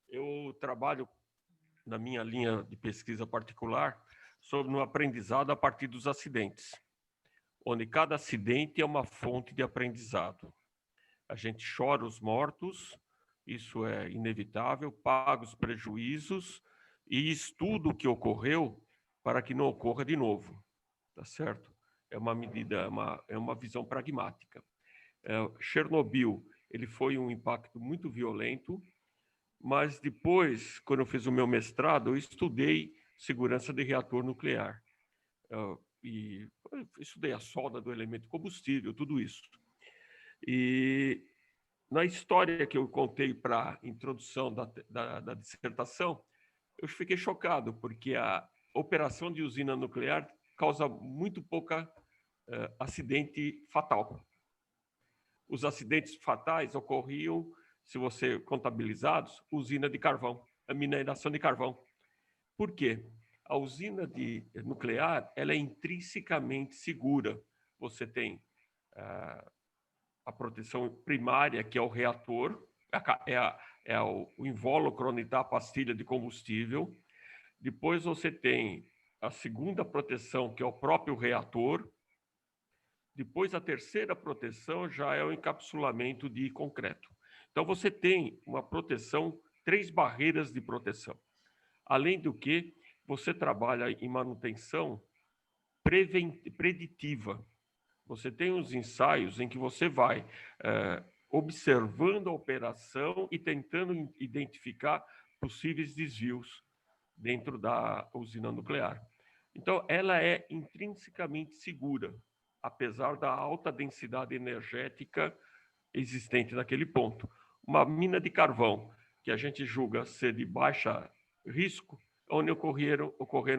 Eu trabalho na minha linha de pesquisa particular sobre o aprendizado a partir dos acidentes, onde cada acidente é uma fonte de aprendizado. A gente chora os mortos, isso é inevitável, paga os prejuízos e estuda o que ocorreu para que não ocorra de novo, tá certo? É uma medida, é uma visão pragmática. Chernobyl, ele foi um impacto muito violento, mas depois, quando eu fiz o meu mestrado, eu estudei segurança de reator nuclear. E estudei a solda do elemento combustível, tudo isso. E na história que eu contei para a introdução da dissertação, eu fiquei chocado, porque a operação de usina nuclear causa muito pouca acidente fatal. Os acidentes fatais ocorriam, se você contabilizados, usina de carvão, a mineração de carvão. Por quê? A usina nuclear ela é intrinsecamente segura. Você tem a proteção primária, que é o reator, o invólucro onde está a pastilha de combustível. Depois você tem a segunda proteção, que é o próprio reator. Depois, a terceira proteção já é o encapsulamento de concreto. Então, você tem uma proteção, 3 barreiras de proteção. Além do que, você trabalha em manutenção preditiva. Você tem os ensaios em que você vai observando a operação e tentando identificar possíveis desvios dentro da usina nuclear. Então, ela é intrinsecamente segura, apesar da alta densidade energética existente naquele ponto. Uma mina de carvão, que a gente julga ser de baixa risco, onde ocorreram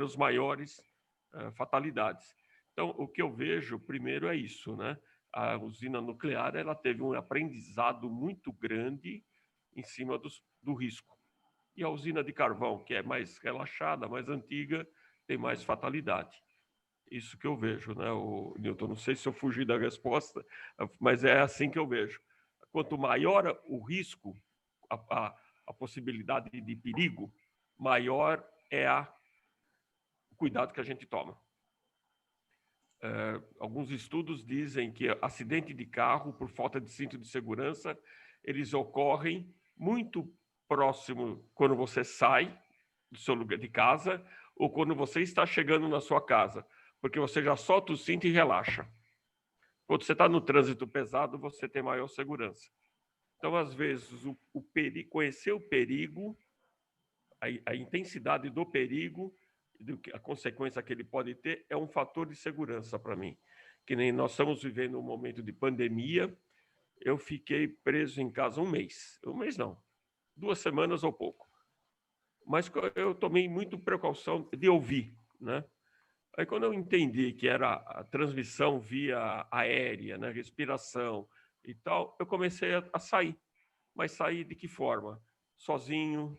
os maiores fatalidades. Então, o que eu vejo, primeiro, é isso, né? A usina nuclear ela teve um aprendizado muito grande em cima do risco. E a usina de carvão, que é mais relaxada, mais antiga, tem mais fatalidade. Isso que eu vejo, né, Newton? Não sei se eu fugi da resposta, mas é assim que eu vejo. Quanto maior o risco, a possibilidade de perigo, maior é o cuidado que a gente toma. Alguns estudos dizem que acidente de carro, por falta de cinto de segurança, eles ocorrem muito próximo quando você sai do seu lugar de casa ou quando você está chegando na sua casa, porque você já solta o cinto e relaxa. Quando você está no trânsito pesado, você tem maior segurança. Então, às vezes, conhecer o perigo, a intensidade do perigo, a consequência que ele pode ter, é um fator de segurança para mim. Que nem nós estamos vivendo um momento de pandemia, eu fiquei preso em casa 1 mês. 1 mês não, 2 semanas ou pouco. Mas eu tomei muito precaução de ouvir, né? Aí, quando eu entendi que era a transmissão via aérea, né, respiração e tal, eu comecei a sair. Mas sair de que forma? Sozinho,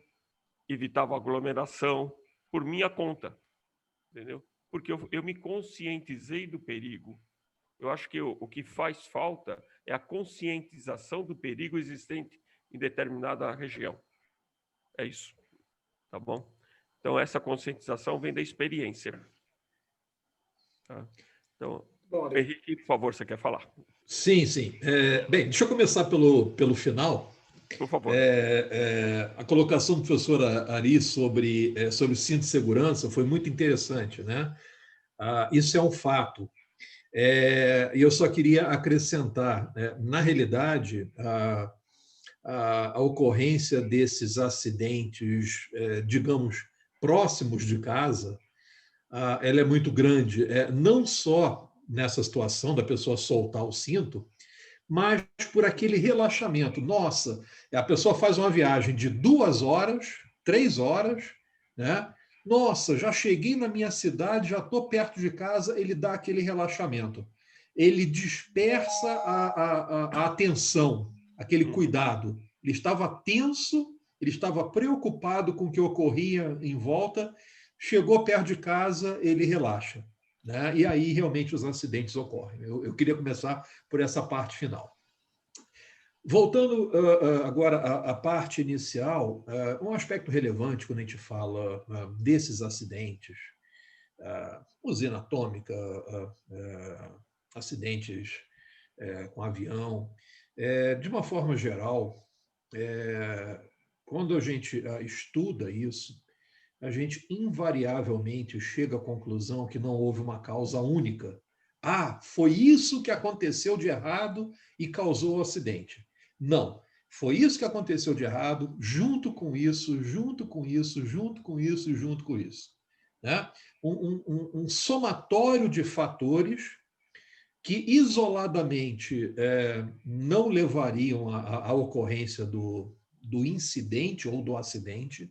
evitava aglomeração, por minha conta, entendeu? Porque eu me conscientizei do perigo. Eu acho que o que faz falta é a conscientização do perigo existente em determinada região. É isso, tá bom? Então, essa conscientização vem da experiência. Tá? Então, Bom, Henrique, por favor, você quer falar? Sim, sim. Bem, deixa eu começar pelo final. Por favor. A colocação do professor Ari sobre o cinto de segurança foi muito interessante, né? Isso é um fato. E eu só queria acrescentar, na realidade, a ocorrência desses acidentes, digamos, próximos de casa, ela é muito grande, não só nessa situação da pessoa soltar o cinto, mas por aquele relaxamento. Nossa, a pessoa faz uma viagem de 2 horas, 3 horas, né? Nossa, já cheguei na minha cidade, já estou perto de casa, ele dá aquele relaxamento. Ele dispersa a atenção, aquele cuidado. Ele estava tenso, ele estava preocupado com o que ocorria em volta, chegou perto de casa, ele relaxa, né? E aí realmente os acidentes ocorrem. Eu queria começar por essa parte final. Voltando agora à parte inicial, um aspecto relevante quando a gente fala desses acidentes, usina atômica, acidentes com avião, de uma forma geral, quando a gente estuda isso, a gente invariavelmente chega à conclusão que não houve uma causa única. Ah, foi isso que aconteceu de errado e causou o acidente. Não. Foi isso que aconteceu de errado, junto com isso, junto com isso, junto com isso, junto com isso. Né? Um somatório de fatores que isoladamente não levariam à ocorrência do incidente ou do acidente,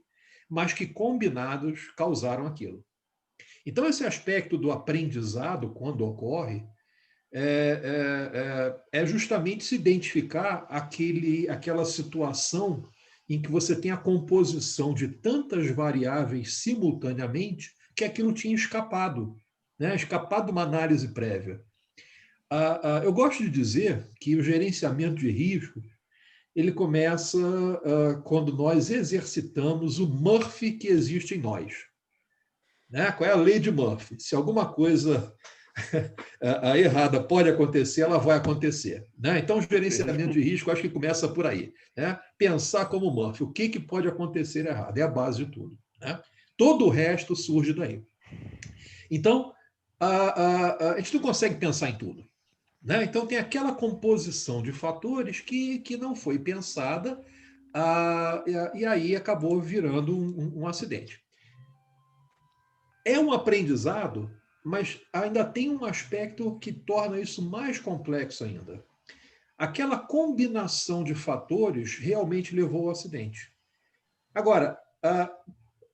mas que combinados causaram aquilo. Então, esse aspecto do aprendizado, quando ocorre, é justamente se identificar aquela situação em que você tem a composição de tantas variáveis simultaneamente que aquilo tinha escapado, né? Escapado de uma análise prévia. Eu gosto de dizer que o gerenciamento de risco ele começa quando nós exercitamos o Murphy que existe em nós. Né? Qual é a lei de Murphy? Se alguma coisa errada pode acontecer, ela vai acontecer. Né? Então, o gerenciamento de risco, acho que começa por aí. Né? Pensar como Murphy, o que pode acontecer errado? É a base de tudo. Né? Todo o resto surge daí. Então, a gente não consegue pensar em tudo. Né? Então, tem aquela composição de fatores que não foi pensada e aí acabou virando um acidente. É um aprendizado, mas ainda tem um aspecto que torna isso mais complexo ainda. Aquela combinação de fatores realmente levou ao acidente. Agora,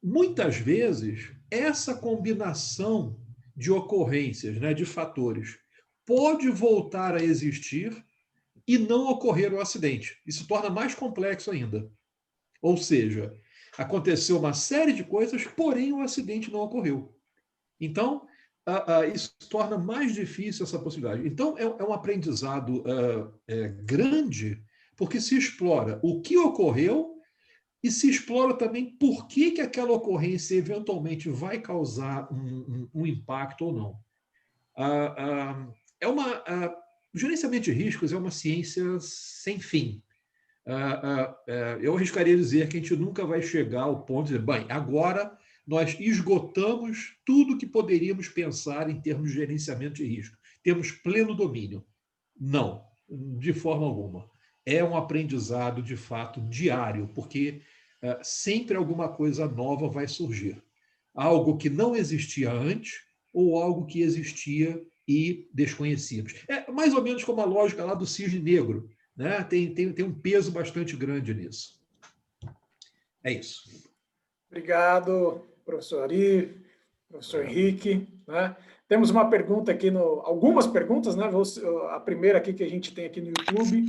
muitas vezes, essa combinação de ocorrências, né, de fatores, pode voltar a existir e não ocorrer o acidente. Isso torna mais complexo ainda. Ou seja, aconteceu uma série de coisas, porém o acidente não ocorreu. Então, isso torna mais difícil essa possibilidade. Então, é um aprendizado grande, porque se explora o que ocorreu e se explora também por que aquela ocorrência eventualmente vai causar um impacto ou não. O gerenciamento de riscos é uma ciência sem fim. Eu arriscaria dizer que a gente nunca vai chegar ao ponto de dizer, bem, agora nós esgotamos tudo que poderíamos pensar em termos de gerenciamento de risco. Temos pleno domínio. Não, de forma alguma. É um aprendizado, de fato, diário, porque sempre alguma coisa nova vai surgir. Algo que não existia antes ou algo que existia e desconhecíamos. É mais ou menos como a lógica lá do cisne negro. Né? Tem um peso bastante grande nisso. É isso. Obrigado, professor Ari, professor Henrique. Né? Temos uma pergunta aqui, algumas perguntas, né? A primeira aqui que a gente tem aqui no YouTube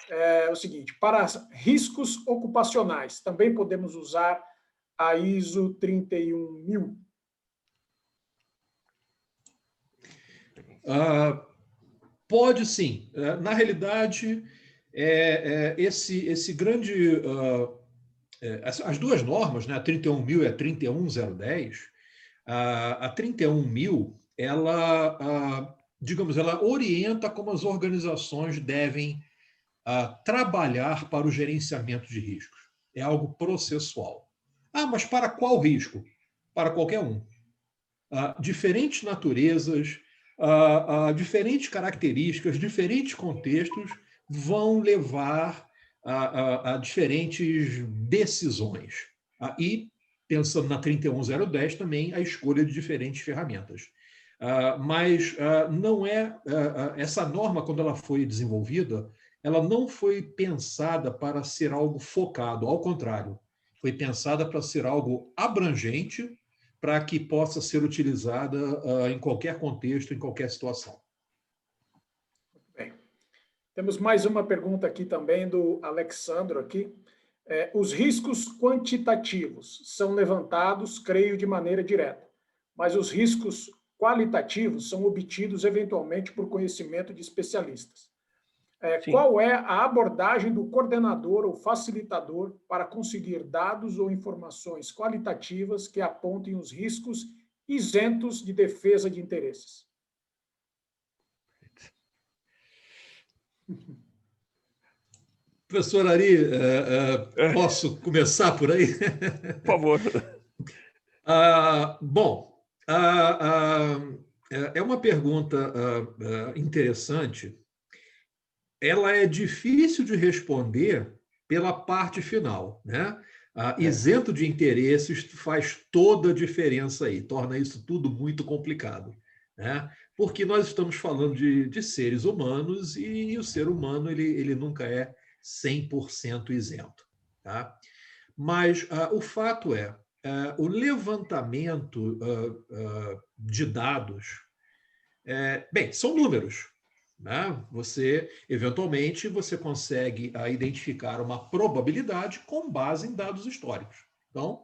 é o seguinte: para riscos ocupacionais, também podemos usar a ISO 31000? Pode sim. Na realidade, esse grande... as duas normas, né, a 31000 e a 31010, a 31000, ela, digamos, ela orienta como as organizações devem trabalhar para o gerenciamento de riscos. É algo processual. Mas para qual risco? Para qualquer um. Diferentes naturezas, diferentes características, diferentes contextos vão levar a diferentes decisões. E, pensando na 31010, também a escolha de diferentes ferramentas. Mas não essa norma, quando ela foi desenvolvida, ela não foi pensada para ser algo focado, ao contrário, foi pensada para ser algo abrangente, para que possa ser utilizada em qualquer contexto, em qualquer situação. Bem. Temos mais uma pergunta aqui também do Alexandro aqui. Os riscos quantitativos são levantados, creio, de maneira direta, mas os riscos qualitativos são obtidos eventualmente por conhecimento de especialistas. Qual é a abordagem do coordenador ou facilitador para conseguir dados ou informações qualitativas que apontem os riscos isentos de defesa de interesses? Professor Ari, posso começar por aí? Por favor. Bom, é uma pergunta interessante. Ela é difícil de responder pela parte final, né? Isento de interesses faz toda a diferença aí, torna isso tudo muito complicado, né? Porque nós estamos falando de seres humanos e o ser humano ele nunca é 100% isento, tá? Mas o fato é, o levantamento de dados, bem, são números, né? Eventualmente, você consegue identificar uma probabilidade com base em dados históricos. Então,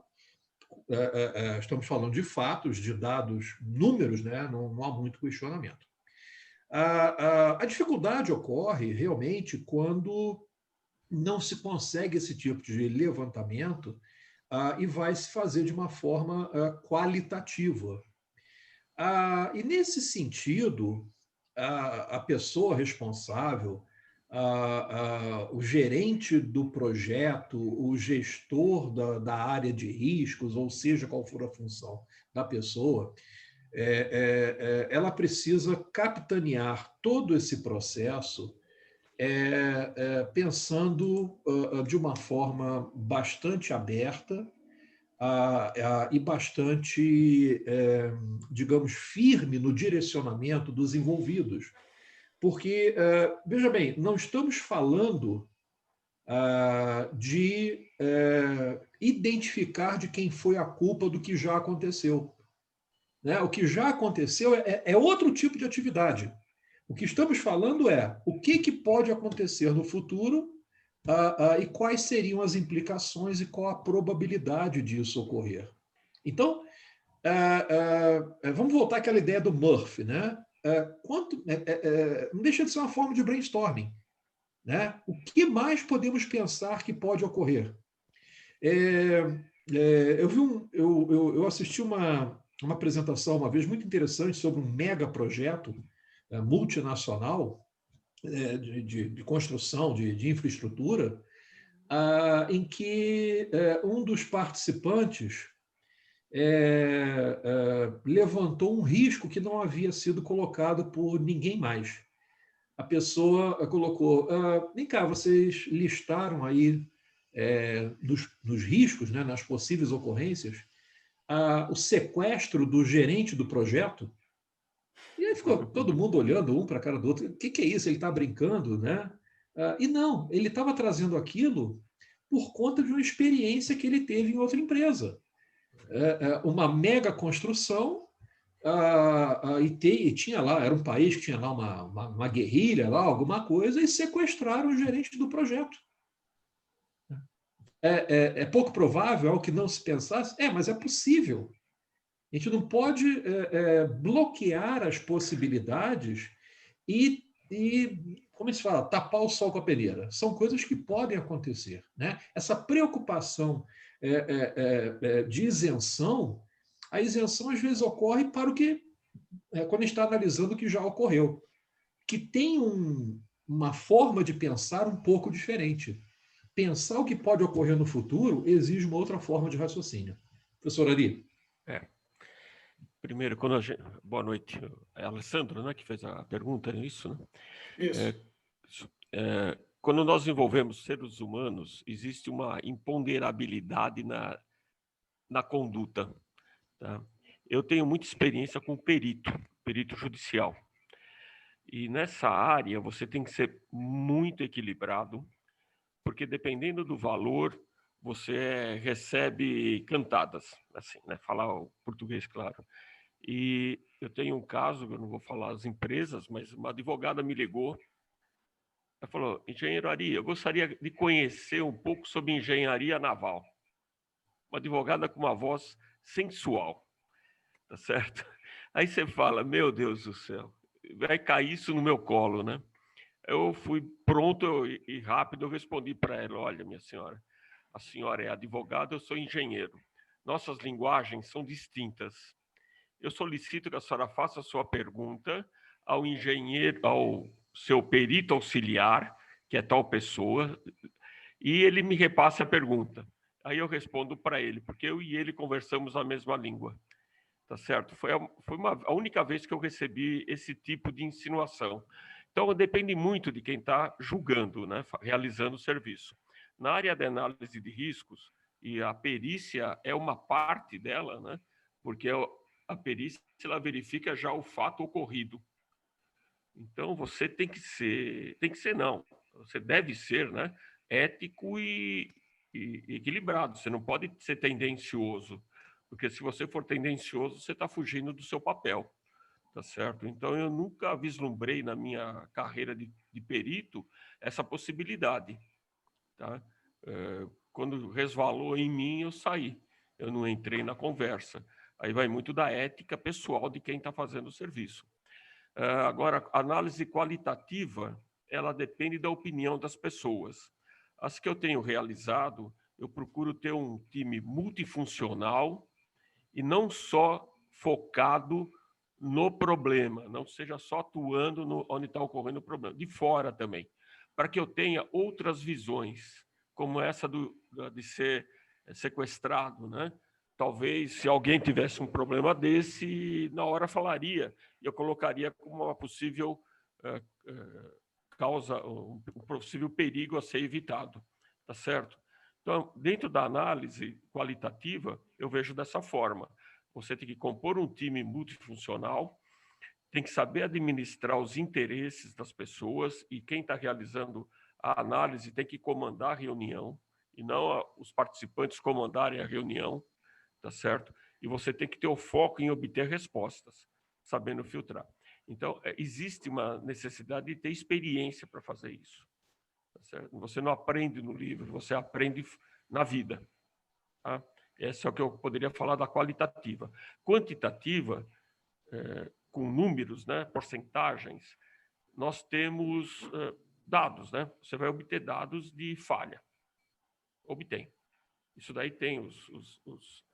estamos falando de fatos, de dados, números, né? Não há muito questionamento. A dificuldade ocorre realmente quando não se consegue esse tipo de levantamento e vai se fazer de uma forma qualitativa. E nesse sentido, a pessoa responsável, o gerente do projeto, o gestor da área de riscos, ou seja, qual for a função da pessoa, ela precisa capitanear todo esse processo pensando de uma forma bastante aberta e bastante, digamos, firme no direcionamento dos envolvidos. Porque, veja bem, não estamos falando de identificar de quem foi a culpa do que já aconteceu. Né? O que já aconteceu é outro tipo de atividade. O que estamos falando é o que pode acontecer no futuro e quais seriam as implicações e qual a probabilidade disso ocorrer. Então, vamos voltar àquela ideia do Murphy, né? Não deixa de ser uma forma de brainstorming. Né? O que mais podemos pensar que pode ocorrer? Eu assisti uma apresentação uma vez muito interessante sobre um mega projeto multinacional de construção de infraestrutura, em que um dos participantes levantou um risco que não havia sido colocado por ninguém mais. A pessoa colocou, vem cá, vocês listaram aí nos riscos, né, nas possíveis ocorrências, o sequestro do gerente do projeto. E aí ficou todo mundo olhando um para a cara do outro. O que é isso? Ele está brincando, né? E não, ele estava trazendo aquilo por conta de uma experiência que ele teve em outra empresa. Uma mega construção, e tinha lá, era um país que tinha lá uma guerrilha, lá, alguma coisa, e sequestraram o gerente do projeto. É pouco provável, algo que não se pensasse? Mas é possível. A gente não pode bloquear as possibilidades e, como se fala, tapar o sol com a peneira. São coisas que podem acontecer. Né? Essa preocupação de isenção, a isenção às vezes ocorre para o que, quando a gente está analisando o que já ocorreu, que tem uma forma de pensar um pouco diferente. Pensar o que pode ocorrer no futuro exige uma outra forma de raciocínio. Professor Ari. Primeiro, boa noite. É Alessandro, né, que fez a pergunta, é isso, né? Isso. Quando nós envolvemos seres humanos, existe uma imponderabilidade na conduta. Tá? Eu tenho muita experiência com perito judicial. E nessa área, você tem que ser muito equilibrado, porque dependendo do valor, você recebe cantadas, assim, né? Falar o português, claro. E eu tenho um caso, eu não vou falar as empresas, mas uma advogada me ligou Ela falou, engenheiro Ari, eu gostaria de conhecer um pouco sobre engenharia naval. Uma advogada com uma voz sensual, tá certo? Aí você fala, meu Deus do céu, vai cair isso no meu colo, né? Eu fui pronto e rápido, eu respondi para ela, olha, minha senhora, a senhora é advogada, eu sou engenheiro. Nossas linguagens são distintas. Eu solicito que a senhora faça a sua pergunta ao engenheiro, ao seu perito auxiliar, que é tal pessoa, e ele me repasse a pergunta. Aí eu respondo para ele, porque eu e ele conversamos a mesma língua. Tá certo? Foi a única vez que eu recebi esse tipo de insinuação. Então, depende muito de quem está julgando, né? Realizando o serviço. Na área de análise de riscos, e a perícia é uma parte dela, né? Porque a perícia ela verifica já o fato ocorrido. Então, você tem que ser não, você deve ser, né? Ético e equilibrado. Você não pode ser tendencioso, porque se você for tendencioso, você está fugindo do seu papel, tá certo? Então, eu nunca vislumbrei na minha carreira de perito essa possibilidade, tá? Quando resvalou em mim, eu saí. Eu não entrei na conversa. Aí vai muito da ética pessoal de quem está fazendo o serviço. Agora, a análise qualitativa, ela depende da opinião das pessoas. As que eu tenho realizado, eu procuro ter um time multifuncional e não só focado no problema, não seja só atuando onde está ocorrendo o problema, de fora também, para que eu tenha outras visões, como essa de ser sequestrado, né? Talvez, se alguém tivesse um problema desse, na hora falaria, e eu colocaria como uma possível causa, um possível perigo a ser evitado, tá certo? Então, dentro da análise qualitativa, eu vejo dessa forma. Você tem que compor um time multifuncional, tem que saber administrar os interesses das pessoas e quem está realizando a análise tem que comandar a reunião e não os participantes comandarem a reunião, tá certo? E você tem que ter o foco em obter respostas, sabendo filtrar. Então, existe uma necessidade de ter experiência para fazer isso. Tá certo? Você não aprende no livro, você aprende na vida. Tá? Esse é o que eu poderia falar da qualitativa. Quantitativa, com números, né, porcentagens, nós temos dados. Né? Você vai obter dados de falha. Obtém. Isso daí tem os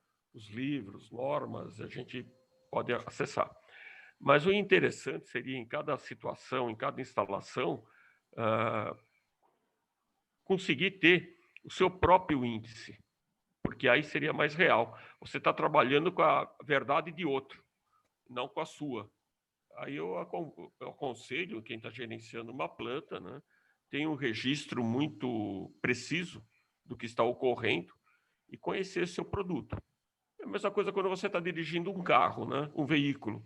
livros, normas, a gente pode acessar. Mas o interessante seria, em cada situação, em cada instalação, conseguir ter o seu próprio índice, porque aí seria mais real. Você está trabalhando com a verdade de outro, não com a sua. Aí eu aconselho quem está gerenciando uma planta, né, tem um registro muito preciso do que está ocorrendo e conhecer seu produto. É a mesma coisa quando você está dirigindo um carro, né, um veículo.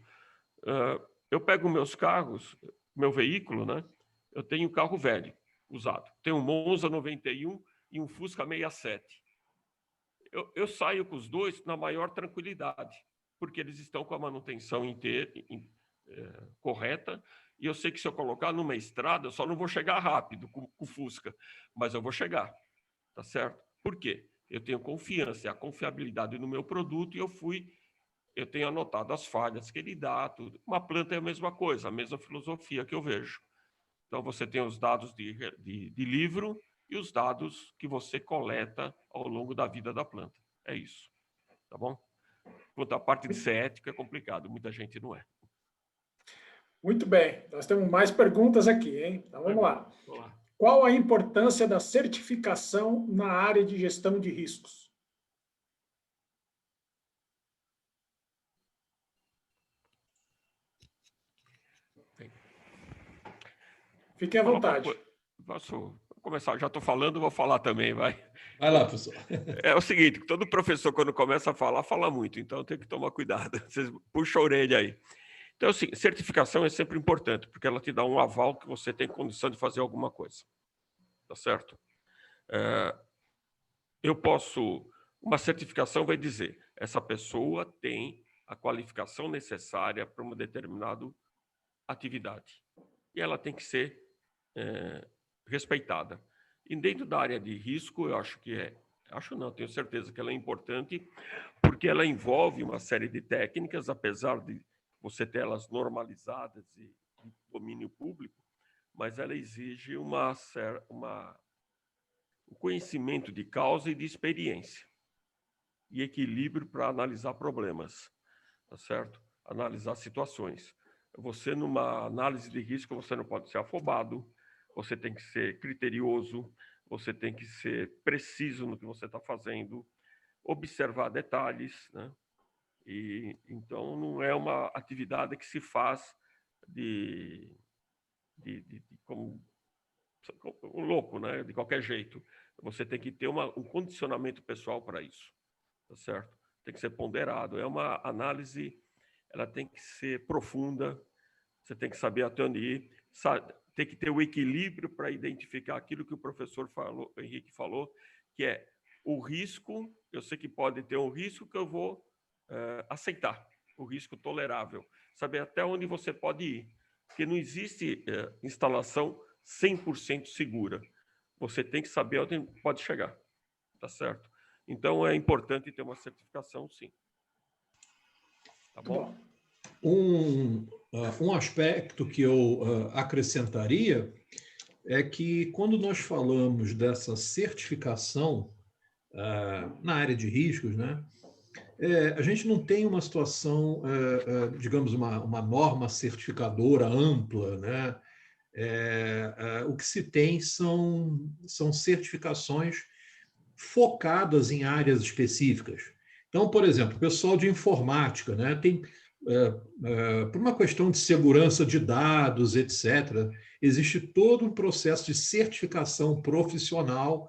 Eu pego meus carros, meu veículo, né, eu tenho um carro velho, usado. Tenho um Monza 91 e um Fusca 67. Eu saio com os dois na maior tranquilidade, porque eles estão com a manutenção correta, e eu sei que se eu colocar numa estrada, eu só não vou chegar rápido com o Fusca, mas eu vou chegar, tá certo? Por quê? Eu tenho confiança, a confiabilidade no meu produto, e eu tenho anotado as falhas que ele dá, tudo. Uma planta é a mesma coisa, a mesma filosofia que eu vejo. Então, você tem os dados de livro e os dados que você coleta ao longo da vida da planta. É isso, tá bom? Quanto à parte de ser ética, é complicado, muita gente não é. Muito bem, nós temos mais perguntas aqui, hein? Então vamos lá. Qual a importância da certificação na área de gestão de riscos? Fiquem à vontade. Posso começar? Já estou falando, vou falar também, vai. Vai lá, professor. É o seguinte, todo professor, quando começa a falar, fala muito, então tem que tomar cuidado. Vocês puxam a orelha aí. Então, assim, certificação é sempre importante, porque ela te dá um aval que você tem condição de fazer alguma coisa. Tá certo? Uma certificação vai dizer, essa pessoa tem a qualificação necessária para uma determinada atividade. E ela tem que ser respeitada. E dentro da área de risco, eu acho que tenho certeza que ela é importante, porque ela envolve uma série de técnicas, apesar de você ter elas normalizadas e de domínio público, mas ela exige um conhecimento de causa e de experiência e equilíbrio para analisar problemas, tá certo? Analisar situações. Você, numa análise de risco, você não pode ser afobado, você tem que ser criterioso, você tem que ser preciso no que você está fazendo, observar detalhes, né? E então não é uma atividade que se faz como um louco, né? De qualquer jeito. Você tem que ter um condicionamento pessoal para isso, tá certo? Tem que ser ponderado. É uma análise, ela tem que ser profunda. Você tem que saber até onde ir, tem que ter o equilíbrio para identificar aquilo que o professor Henrique falou, que é o risco. Eu sei que pode ter um risco que eu vou aceitar, o risco tolerável. Saber até onde você pode ir, porque não existe instalação 100% segura. Você tem que saber onde pode chegar, tá certo? Então, é importante ter uma certificação, sim. Tá bom? Um aspecto que eu acrescentaria é que, quando nós falamos dessa certificação na área de riscos, né, a gente não tem uma situação, digamos, uma norma certificadora ampla, né? O que se tem são certificações focadas em áreas específicas. Então, por exemplo, o pessoal de informática, né, tem, por uma questão de segurança de dados, etc., existe todo um processo de certificação profissional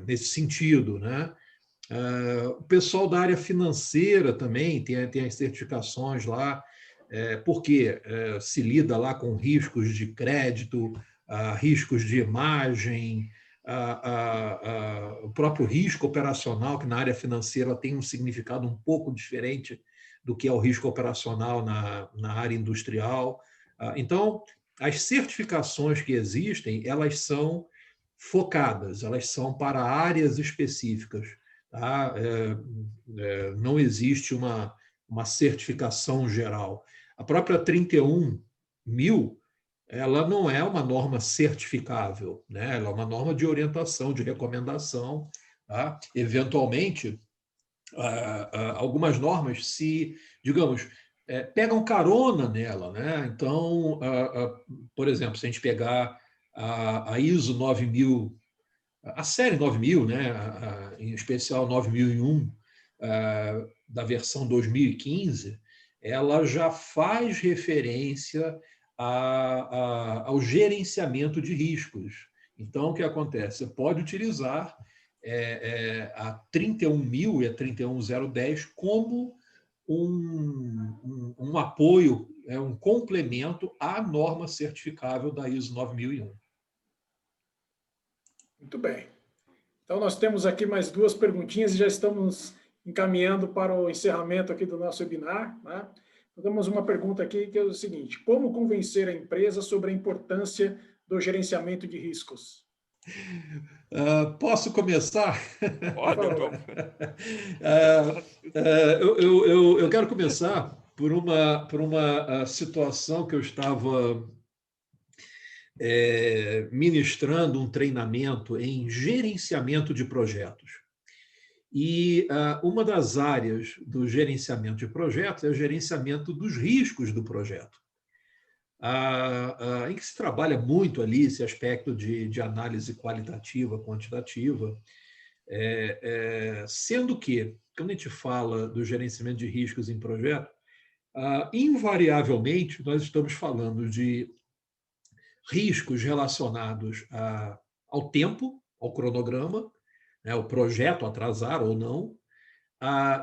nesse sentido, né? O pessoal da área financeira também tem as certificações lá, porque se lida lá com riscos de crédito, riscos de imagem, o próprio risco operacional, que na área financeira tem um significado um pouco diferente do que é o risco operacional na área industrial. Então, as certificações que existem, elas são focadas, elas são para áreas específicas. Tá? Não existe uma certificação geral. A própria 31.000, ela não é uma norma certificável, né? Ela é uma norma de orientação, de recomendação. Tá? Eventualmente, algumas normas digamos, pegam carona nela, né? Então, por exemplo, se a gente pegar a ISO 9000, a série 9000, né? Em especial 9001, da versão 2015, ela já faz referência ao gerenciamento de riscos. Então, o que acontece? Você pode utilizar a 31.000 e a 31.010 como um apoio, um complemento à norma certificável da ISO 9001. Muito bem. Então, nós temos aqui mais duas perguntinhas e já estamos encaminhando para o encerramento aqui do nosso webinar, né? Então, temos uma pergunta aqui que é o seguinte: como convencer a empresa sobre a importância do gerenciamento de riscos? Posso começar? Pode, então. Eu quero começar por uma situação que eu estava ministrando um treinamento em gerenciamento de projetos. E uma das áreas do gerenciamento de projetos é o gerenciamento dos riscos do projeto, em que se trabalha muito ali esse aspecto de análise qualitativa, quantitativa, sendo que, quando a gente fala do gerenciamento de riscos em projeto, invariavelmente nós estamos falando de riscos relacionados ao tempo, ao cronograma, né, o projeto atrasar ou não,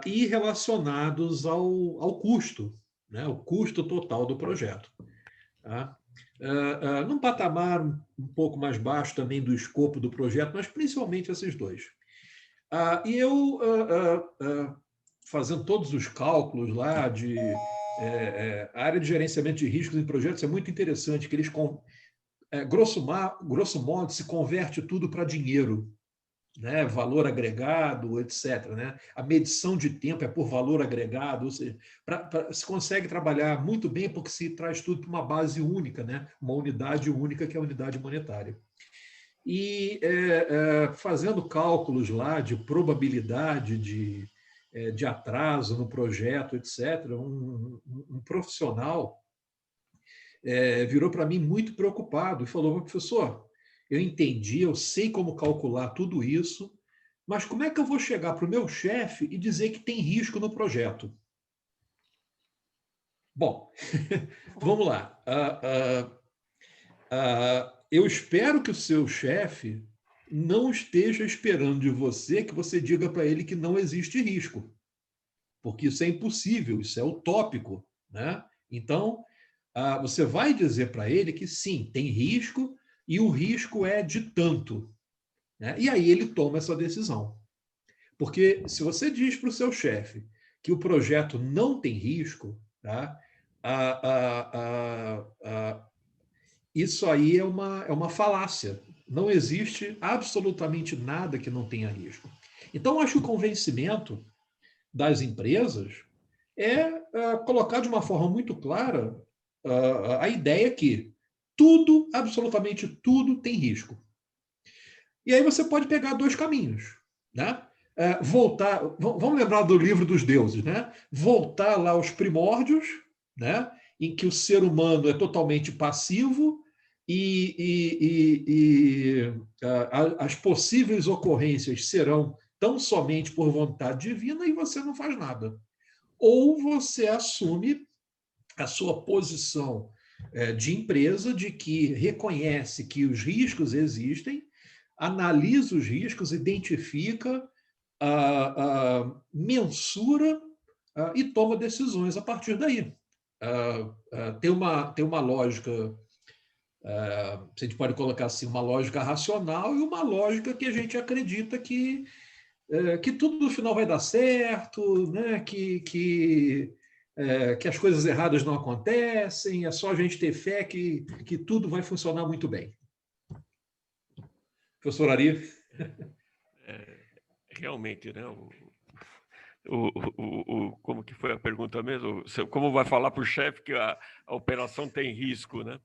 e relacionados ao custo, né, o custo total do projeto. Tá? Num patamar um pouco mais baixo também do escopo do projeto, mas principalmente esses dois. E eu, fazendo todos os cálculos lá a área de gerenciamento de riscos em projetos é muito interessante, que eles grosso modo, se converte tudo para dinheiro, né? Valor agregado, etc. Né? A medição de tempo é por valor agregado, ou seja, se consegue trabalhar muito bem porque se traz tudo para uma base única, né? Uma unidade única que é a unidade monetária. E fazendo cálculos lá de probabilidade de atraso no projeto, etc., um profissional virou para mim muito preocupado e falou: professor, eu entendi, eu sei como calcular tudo isso, mas como é que eu vou chegar para o meu chefe e dizer que tem risco no projeto? Bom, vamos lá. Eu espero que o seu chefe não esteja esperando de você que você diga para ele que não existe risco, porque isso é impossível, isso é utópico, né? Então, você vai dizer para ele que sim, tem risco e o risco é de tanto, né? E aí ele toma essa decisão. Porque se você diz para o seu chefe que o projeto não tem risco, tá? Isso aí é uma falácia. Não existe absolutamente nada que não tenha risco. Então, acho que o convencimento das empresas é colocar de uma forma muito clara a ideia que tudo, absolutamente tudo, tem risco. E aí você pode pegar dois caminhos, né? Voltar, vamos lembrar do livro dos deuses, né? Voltar lá aos primórdios, né? Em que o ser humano é totalmente passivo e as possíveis ocorrências serão tão somente por vontade divina e você não faz nada. Ou você assume a sua posição de empresa, de que reconhece que os riscos existem, analisa os riscos, identifica, mensura e toma decisões a partir daí. Tem uma lógica, a gente pode colocar assim, uma lógica racional e uma lógica que a gente acredita que tudo no final vai dar certo, né? que as coisas erradas não acontecem, é só a gente ter fé que tudo vai funcionar muito bem. Professor Ari? Realmente, né? Como que foi a pergunta mesmo? Como vai falar para o chefe que a operação tem risco, né?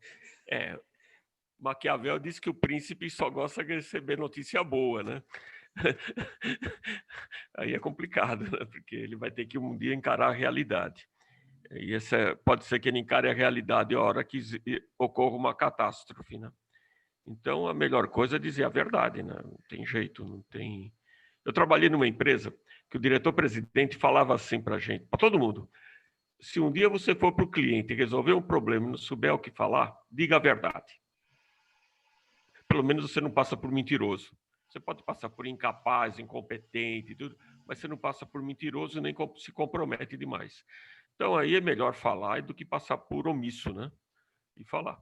Maquiavel disse que o príncipe só gosta de receber notícia boa, né? Aí é complicado, né? Porque ele vai ter que um dia encarar a realidade. E pode ser que ele encare a realidade a hora que ocorra uma catástrofe, né? Então, a melhor coisa é dizer a verdade, né? Não tem jeito, não tem... Eu trabalhei numa empresa que o diretor-presidente falava assim para a gente, para todo mundo: se um dia você for para o cliente e resolver um problema e não souber o que falar, diga a verdade. Pelo menos você não passa por mentiroso. Você pode passar por incapaz, incompetente, tudo, mas você não passa por mentiroso nem se compromete demais. Então, aí é melhor falar do que passar por omisso, né? E falar.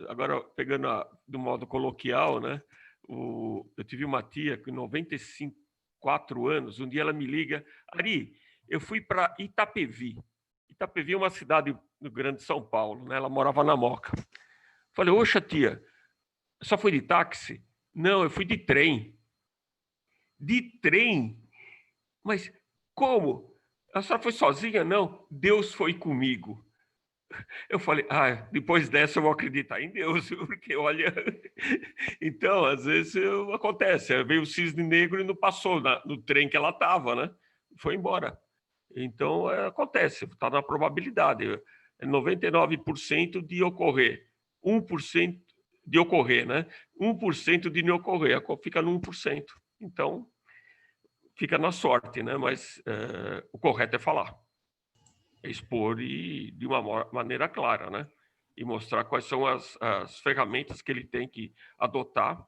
Agora, pegando do modo coloquial, né? Eu tive uma tia com 94 anos, um dia ela me liga: Ari, eu fui para Itapevi. Itapevi é uma cidade no Grande São Paulo, né? Ela morava na Moca. Falei: oxa, tia, só foi de táxi? Não, eu fui de trem. De trem? Mas como? A senhora foi sozinha? Não, Deus foi comigo. Eu falei: depois dessa eu vou acreditar em Deus, porque olha... Então, às vezes acontece, veio o cisne negro e não passou no trem que ela estava, né? Foi embora. Então, acontece, está na probabilidade. É 99% de ocorrer, 1% de ocorrer, né? 1% de não ocorrer, fica no 1%. Então, fica na sorte, né? Mas o correto é falar. Expor e de uma maneira clara, né? E mostrar quais são as ferramentas que ele tem que adotar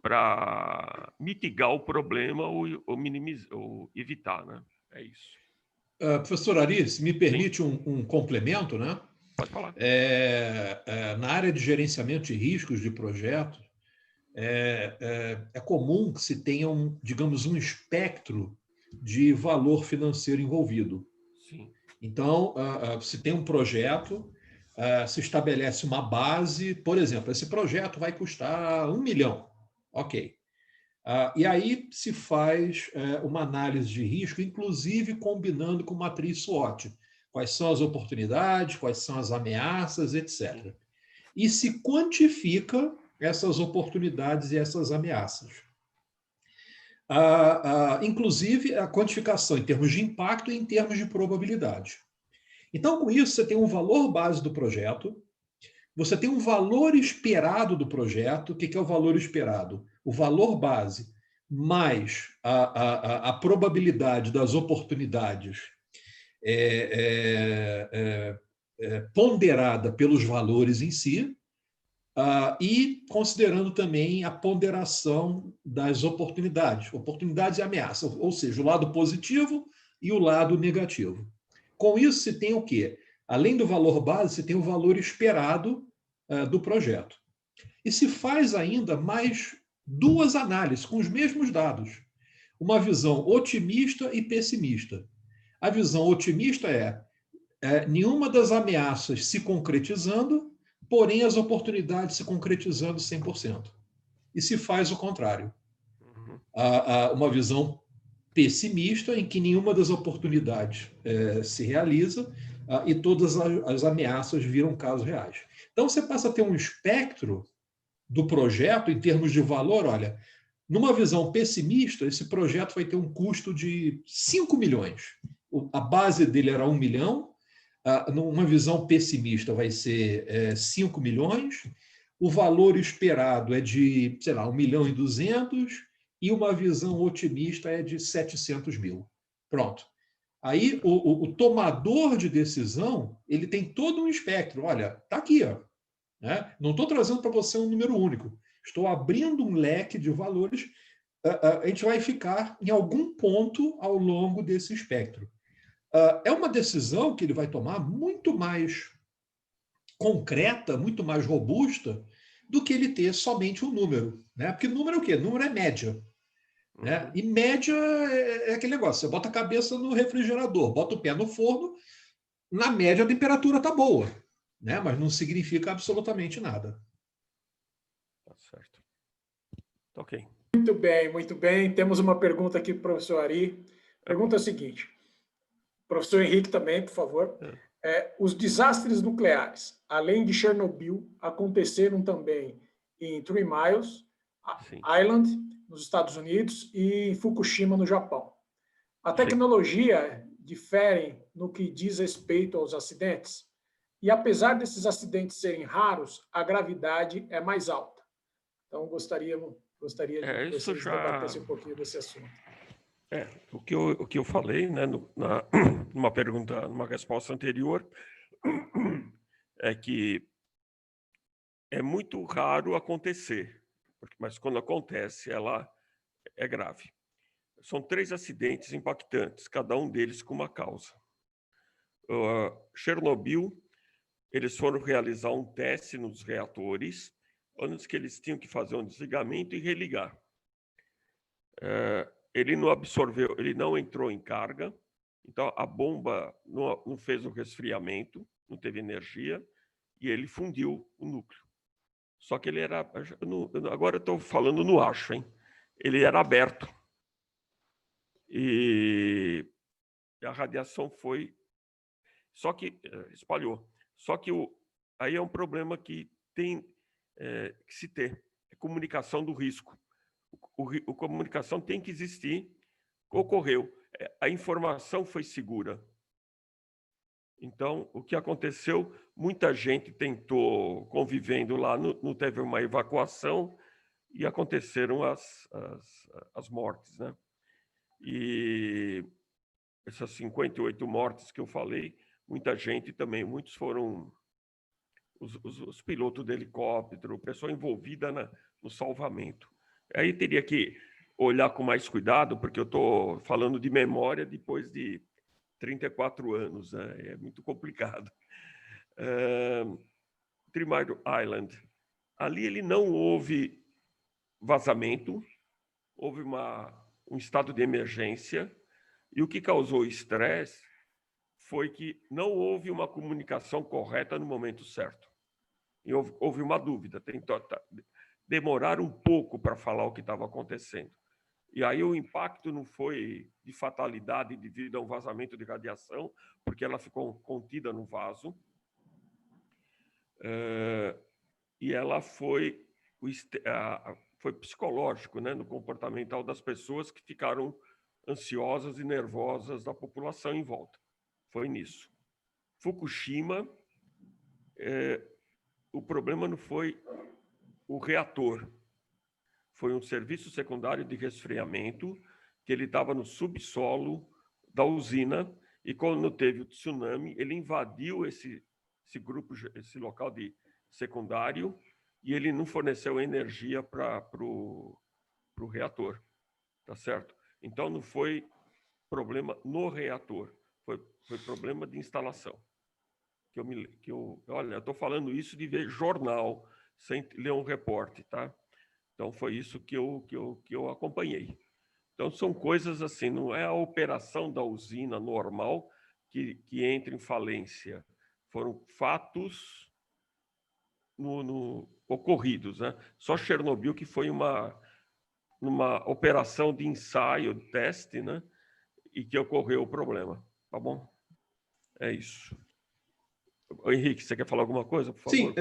para mitigar o problema ou minimizar, ou evitar, né? É isso. Professor Ari, se me permite um complemento, né? Pode falar. Na área de gerenciamento de riscos de projeto, é comum que se tenha digamos, um espectro de valor financeiro envolvido. Sim. Então, se tem um projeto, se estabelece uma base, por exemplo, esse projeto vai custar 1 milhão, ok. E aí se faz uma análise de risco, inclusive combinando com matriz SWOT. Quais são as oportunidades, quais são as ameaças, etc. E se quantifica essas oportunidades e essas ameaças. Inclusive a quantificação em termos de impacto e em termos de probabilidade. Então, com isso, você tem um valor base do projeto, você tem um valor esperado do projeto. O que é o valor esperado? O valor base mais a probabilidade das oportunidades ponderada pelos valores em si, e considerando também a ponderação das oportunidades e ameaças, ou seja, o lado positivo e o lado negativo. Com isso, se tem o quê? Além do valor base, se tem o valor esperado do projeto. E se faz ainda mais 2 análises com os mesmos dados. Uma visão otimista e pessimista. A visão otimista é nenhuma das ameaças se concretizando, porém as oportunidades se concretizando 100%. E se faz o contrário. Uma visão pessimista, em que nenhuma das oportunidades se realiza e todas as ameaças viram casos reais. Então, você passa a ter um espectro do projeto em termos de valor. Olha, numa visão pessimista, esse projeto vai ter um custo de 5 milhões. A base dele era 1 milhão, numa visão pessimista vai ser 5 milhões, o valor esperado é de, sei lá, 1 milhão e 200, e uma visão otimista é de 700 mil. Pronto. Aí o tomador de decisão, ele tem todo um espectro. Olha, está aqui, ó, né? Não estou trazendo para você um número único. Estou abrindo um leque de valores. A gente vai ficar em algum ponto ao longo desse espectro. É uma decisão que ele vai tomar muito mais concreta, muito mais robusta, do que ele ter somente um número, né? Porque número é o quê? Número é média. Né? E média é aquele negócio, você bota a cabeça no refrigerador, bota o pé no forno, na média a temperatura está boa, né? Mas não significa absolutamente nada. Tá certo. Ok. Muito bem, muito bem. Temos uma pergunta aqui para o professor Ari. A pergunta é a seguinte. Professor Henrique também, por favor. Os desastres nucleares, além de Chernobyl, aconteceram também em Three Mile Island, nos Estados Unidos, e em Fukushima, no Japão. A tecnologia difere no que diz respeito aos acidentes, e apesar desses acidentes serem raros, a gravidade é mais alta. Então, gostaria de que vocês debatessem um pouquinho desse assunto. O que eu falei, né, numa pergunta, numa resposta anterior, é que é muito raro acontecer, mas quando acontece, ela é grave. São 3 acidentes impactantes, cada um deles com uma causa. Chernobyl, eles foram realizar um teste nos reatores, antes que eles tinham que fazer um desligamento e religar. Ele não absorveu, ele não entrou em carga, então a bomba não fez o resfriamento, não teve energia, e ele fundiu o núcleo. Só que ele era, agora eu estou falando no acho, hein? Ele era aberto. E a radiação foi, só que espalhou. Só que aí é um problema que tem que se ter, é comunicação do risco. A comunicação tem que existir. Ocorreu, a informação foi segura. Então, o que aconteceu? Muita gente tentou, convivendo lá, não teve uma evacuação e aconteceram as mortes, né? E essas 58 mortes que eu falei, muita gente também, muitos foram os pilotos de helicóptero, pessoa envolvida no salvamento. Aí teria que olhar com mais cuidado, porque eu estou falando de memória depois de 34 anos, né? É muito complicado. Three Mile Island, ali ele não houve vazamento, houve um estado de emergência, e o que causou estresse foi que não houve uma comunicação correta no momento certo. E houve uma dúvida, demoraram um pouco para falar o que estava acontecendo. E aí o impacto não foi de fatalidade devido a um vazamento de radiação, porque ela ficou contida no vaso, e ela foi psicológico, né, no comportamental das pessoas que ficaram ansiosas e nervosas da população em volta. Foi nisso. Fukushima, o problema não foi o reator, foi um serviço secundário de resfriamento, que ele estava no subsolo da usina, e quando teve o tsunami, ele invadiu esse grupo, esse local de secundário, e ele não forneceu energia para o reator, tá certo? Então, não foi problema no reator, foi problema de instalação. Olha, eu estou falando isso de ver jornal, sem ler um repórter, tá? Então, foi isso que eu acompanhei. Então, são coisas assim, não é a operação da usina normal que entra em falência. Foram fatos ocorridos, né? Só Chernobyl que foi uma operação de ensaio, de teste, né? E que ocorreu o problema, tá bom? É isso. Henrique, você quer falar alguma coisa, por favor? Sim,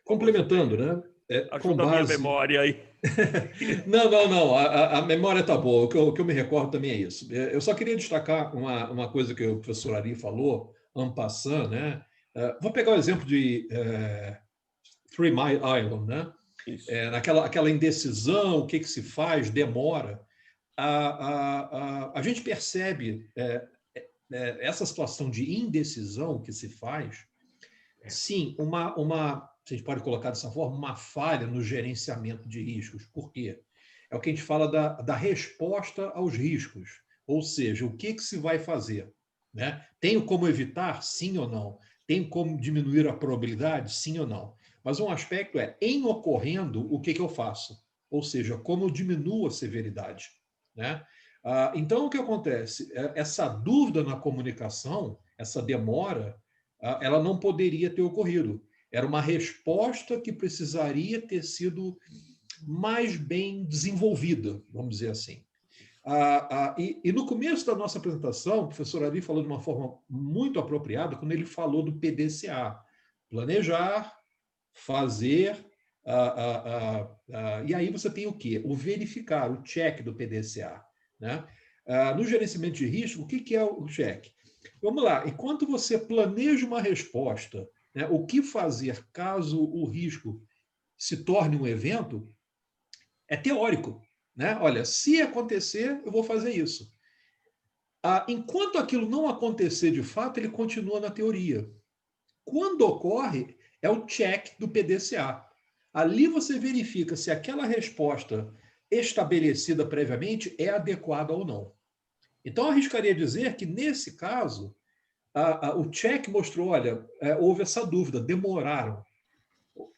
complementando, né? Ajuda a minha memória aí. Não. A memória está boa. O que eu me recordo também é isso. Eu só queria destacar uma coisa que o professor Ari falou, en passant, né? Vou pegar o exemplo de Three Mile Island, né? Aquela indecisão, o que se faz, demora. A gente percebe essa situação de indecisão que se faz, sim, se a gente pode colocar dessa forma, uma falha no gerenciamento de riscos. Por quê? É o que a gente fala da resposta aos riscos, ou seja, o que se vai fazer, né? Tenho como evitar? Sim ou não? Tenho como diminuir a probabilidade? Sim ou não? Mas um aspecto é, em ocorrendo, o que eu faço? Ou seja, como eu diminuo a severidade, né? Então, o que acontece? Essa dúvida na comunicação, essa demora, ela não poderia ter ocorrido. Era uma resposta que precisaria ter sido mais bem desenvolvida, vamos dizer assim. E no começo da nossa apresentação, o professor Ari falou de uma forma muito apropriada quando ele falou do PDCA. Planejar, fazer, e aí você tem o quê? O verificar, o check do PDCA, né? No gerenciamento de risco, o que é o check? Vamos lá, enquanto você planeja uma resposta, né, o que fazer caso o risco se torne um evento, é teórico, né? Olha, se acontecer, eu vou fazer isso. Enquanto aquilo não acontecer de fato, ele continua na teoria. Quando ocorre, é o check do PDCA. Ali você verifica se aquela resposta estabelecida previamente é adequada ou não. Então, eu arriscaria dizer que, nesse caso, o check mostrou, olha, houve essa dúvida, demoraram.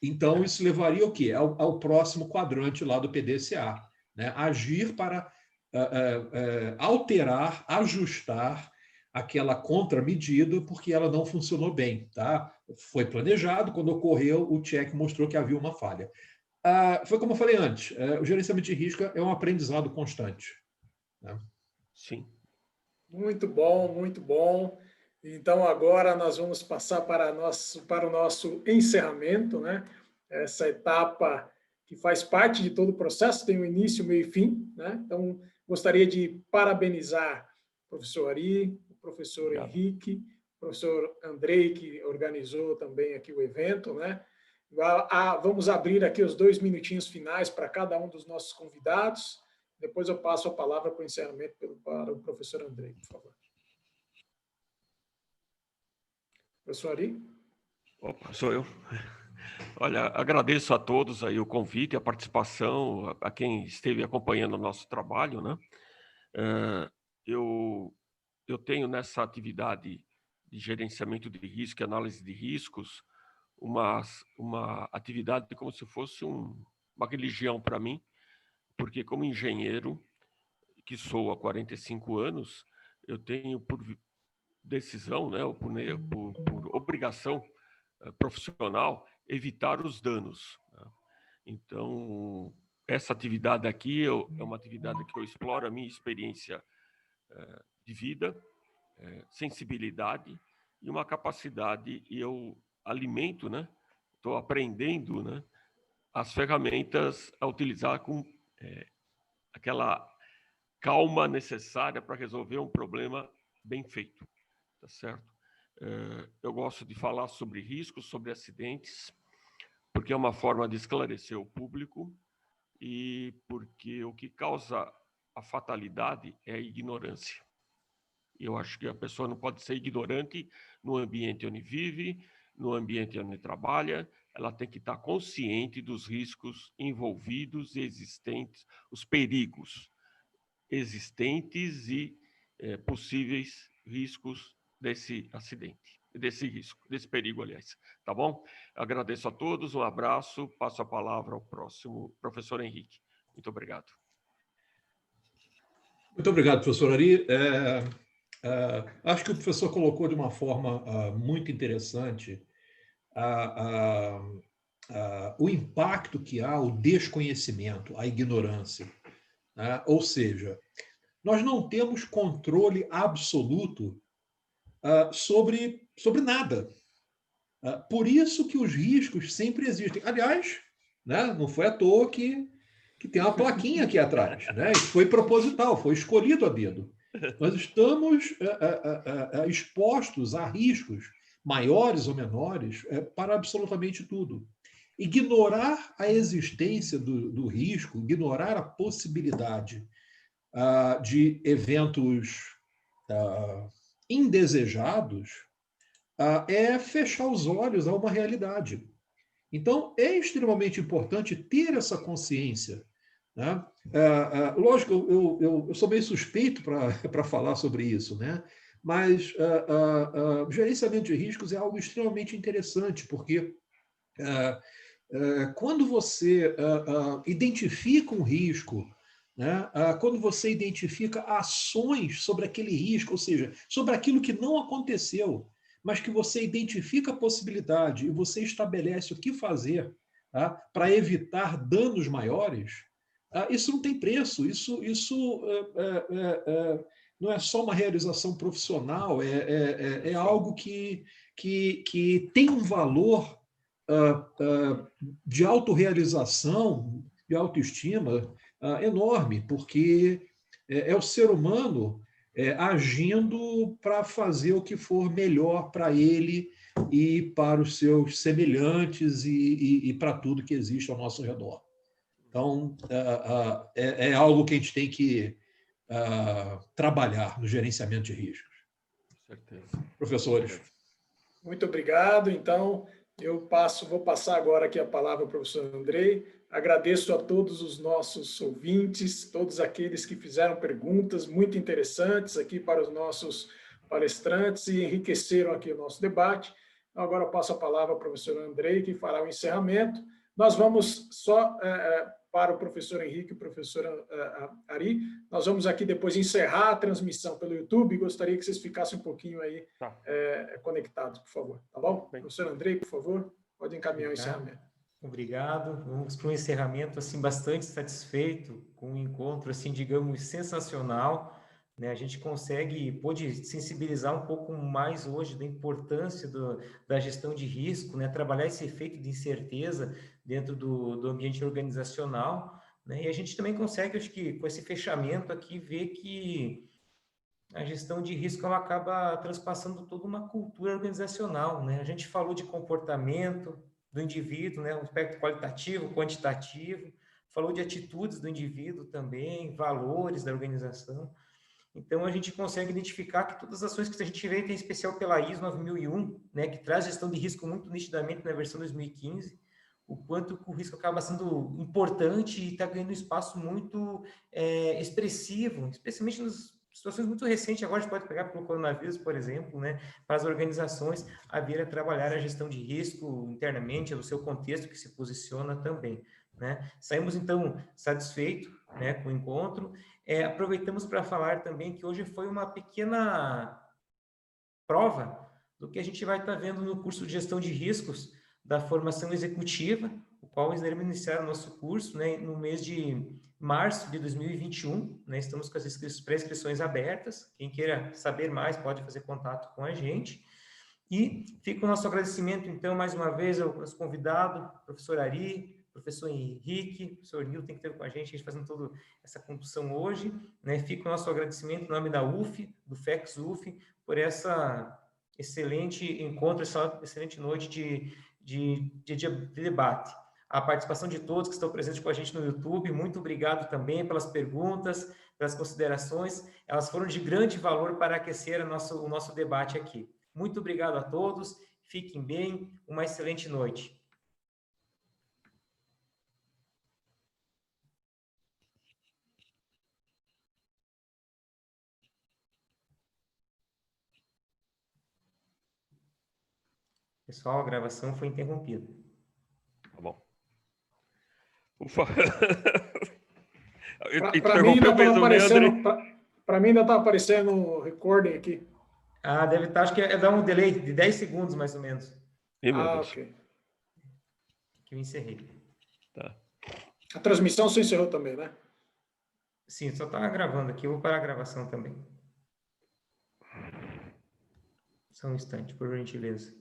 Então, isso levaria o quê? Ao próximo quadrante lá do PDCA, né? Agir para alterar, ajustar aquela contramedida porque ela não funcionou bem, tá? Foi planejado, quando ocorreu, o check mostrou que havia uma falha. Foi como eu falei antes, o gerenciamento de risco é um aprendizado constante, né? Sim. Muito bom, muito bom. Então, agora nós vamos passar para o nosso encerramento, né? Essa etapa que faz parte de todo o processo, tem um início, meio e fim, né? Então, gostaria de parabenizar o professor Ari, o professor Henrique, o professor Andrei, que organizou também aqui o evento, né? Vamos abrir aqui os 2 minutinhos finais para cada um dos nossos convidados. Depois eu passo a palavra para o encerramento para o professor Andrei, por favor. Professor Ari? Opa, sou eu. Olha, agradeço a todos aí o convite, a participação, a quem esteve acompanhando o nosso trabalho, né? Eu tenho nessa atividade de gerenciamento de risco e análise de riscos uma atividade como se fosse uma religião para mim, porque como engenheiro, que sou há 45 anos, eu tenho decisão, né, ou por obrigação profissional, evitar os danos, né? Então, essa atividade aqui é uma atividade que eu exploro a minha experiência de vida, sensibilidade e uma capacidade, e eu alimento, né? Estou aprendendo, né, as ferramentas a utilizar com aquela calma necessária para resolver um problema bem feito, tá certo? Eu gosto de falar sobre riscos, sobre acidentes, porque é uma forma de esclarecer o público e porque o que causa a fatalidade é a ignorância. Eu acho que a pessoa não pode ser ignorante no ambiente onde vive, no ambiente onde trabalha, ela tem que estar consciente dos riscos envolvidos e existentes, os perigos existentes e possíveis riscos desse acidente, desse risco, desse perigo, aliás. Tá bom? Agradeço a todos, um abraço, passo a palavra ao próximo professor Henrique. Muito obrigado. Muito obrigado, professor Ari. Acho que o professor colocou de uma forma muito interessante o impacto que há o desconhecimento, a ignorância, né? Ou seja, nós não temos controle absoluto sobre nada. Por isso que os riscos sempre existem. Aliás, né, não foi à toa que tem uma plaquinha aqui atrás, né? Isso foi proposital, foi escolhido a dedo. Nós estamos expostos a riscos maiores ou menores para absolutamente tudo. Ignorar a existência do risco, ignorar a possibilidade de eventos indesejados é fechar os olhos a uma realidade. Então, é extremamente importante ter essa consciência, né? Lógico, eu sou meio suspeito para falar sobre isso, né? Mas o gerenciamento de riscos é algo extremamente interessante, porque quando você identifica um risco, né? Quando você identifica ações sobre aquele risco, ou seja, sobre aquilo que não aconteceu, mas que você identifica a possibilidade e você estabelece o que fazer, tá, para evitar danos maiores, isso não tem preço, isso não é só uma realização profissional, é algo que tem um valor de autorrealização, de autoestima enorme, porque é o ser humano agindo para fazer o que for melhor para ele e para os seus semelhantes e para tudo que existe ao nosso redor. Então, é algo que a gente tem que trabalhar no gerenciamento de riscos. Com certeza. Professores. Muito obrigado. Então, vou passar agora aqui a palavra ao professor Andrei. Agradeço a todos os nossos ouvintes, todos aqueles que fizeram perguntas muito interessantes aqui para os nossos palestrantes e enriqueceram aqui o nosso debate. Então, agora eu passo a palavra ao professor Andrei, que fará o encerramento. Nós vamos só para o professor Henrique e o professor Ari, nós vamos aqui depois encerrar a transmissão pelo YouTube. Gostaria que vocês ficassem um pouquinho aí conectados, por favor. Tá bom? Bem. Professor Andrei, por favor, pode encaminhar o encerramento. Obrigado. Vamos para um encerramento assim bastante satisfeito com um encontro assim, digamos, sensacional, né? A gente pôde sensibilizar um pouco mais hoje da importância da gestão de risco, né? Trabalhar esse efeito de incerteza dentro do ambiente organizacional, né? E a gente também consegue, acho que com esse fechamento aqui, ver que a gestão de risco ela acaba transpassando toda uma cultura organizacional, né? A gente falou de comportamento do indivíduo, né? Um aspecto qualitativo, quantitativo, falou de atitudes do indivíduo também, valores da organização. Então, a gente consegue identificar que todas as ações que a gente vê, em especial pela ISO 9001, né, que traz gestão de risco muito nitidamente na versão 2015, o quanto o risco acaba sendo importante e está ganhando um espaço muito expressivo, especialmente nas situações muito recentes. Agora a gente pode pegar pelo coronavírus, por exemplo, né, para as organizações a vir a trabalhar a gestão de risco internamente, no seu contexto que se posiciona também, né? Saímos, então, satisfeitos, né, com o encontro. Aproveitamos para falar também que hoje foi uma pequena prova do que a gente vai estar vendo no curso de gestão de riscos da formação executiva, o qual iremos iniciar o nosso curso, né, no mês de março de 2021, né, estamos com as pré-inscrições abertas, quem queira saber mais pode fazer contato com a gente, e fica o nosso agradecimento, então, mais uma vez, ao nosso convidado, professor Ari, professor Henrique, professor Nilton, que esteve com a gente fazendo toda essa condução hoje, né, fica o nosso agradecimento em nome da UF, do FEX-UF, por essa excelente encontro, essa excelente noite de debate. A participação de todos que estão presentes com a gente no YouTube, muito obrigado também pelas perguntas, pelas considerações, elas foram de grande valor para aquecer o nosso debate aqui. Muito obrigado a todos, fiquem bem, uma excelente noite. Pessoal, a gravação foi interrompida. Tá bom. Ufa. Para mim ainda estava aparecendo, para mim ainda estava aparecendo um recording aqui. Ah, deve estar, acho que dá um delay de 10 segundos, mais ou menos. Ok. Que eu encerrei. Tá. A transmissão você encerrou também, né? Sim, só está gravando aqui, eu vou parar a gravação também. Só um instante, por gentileza.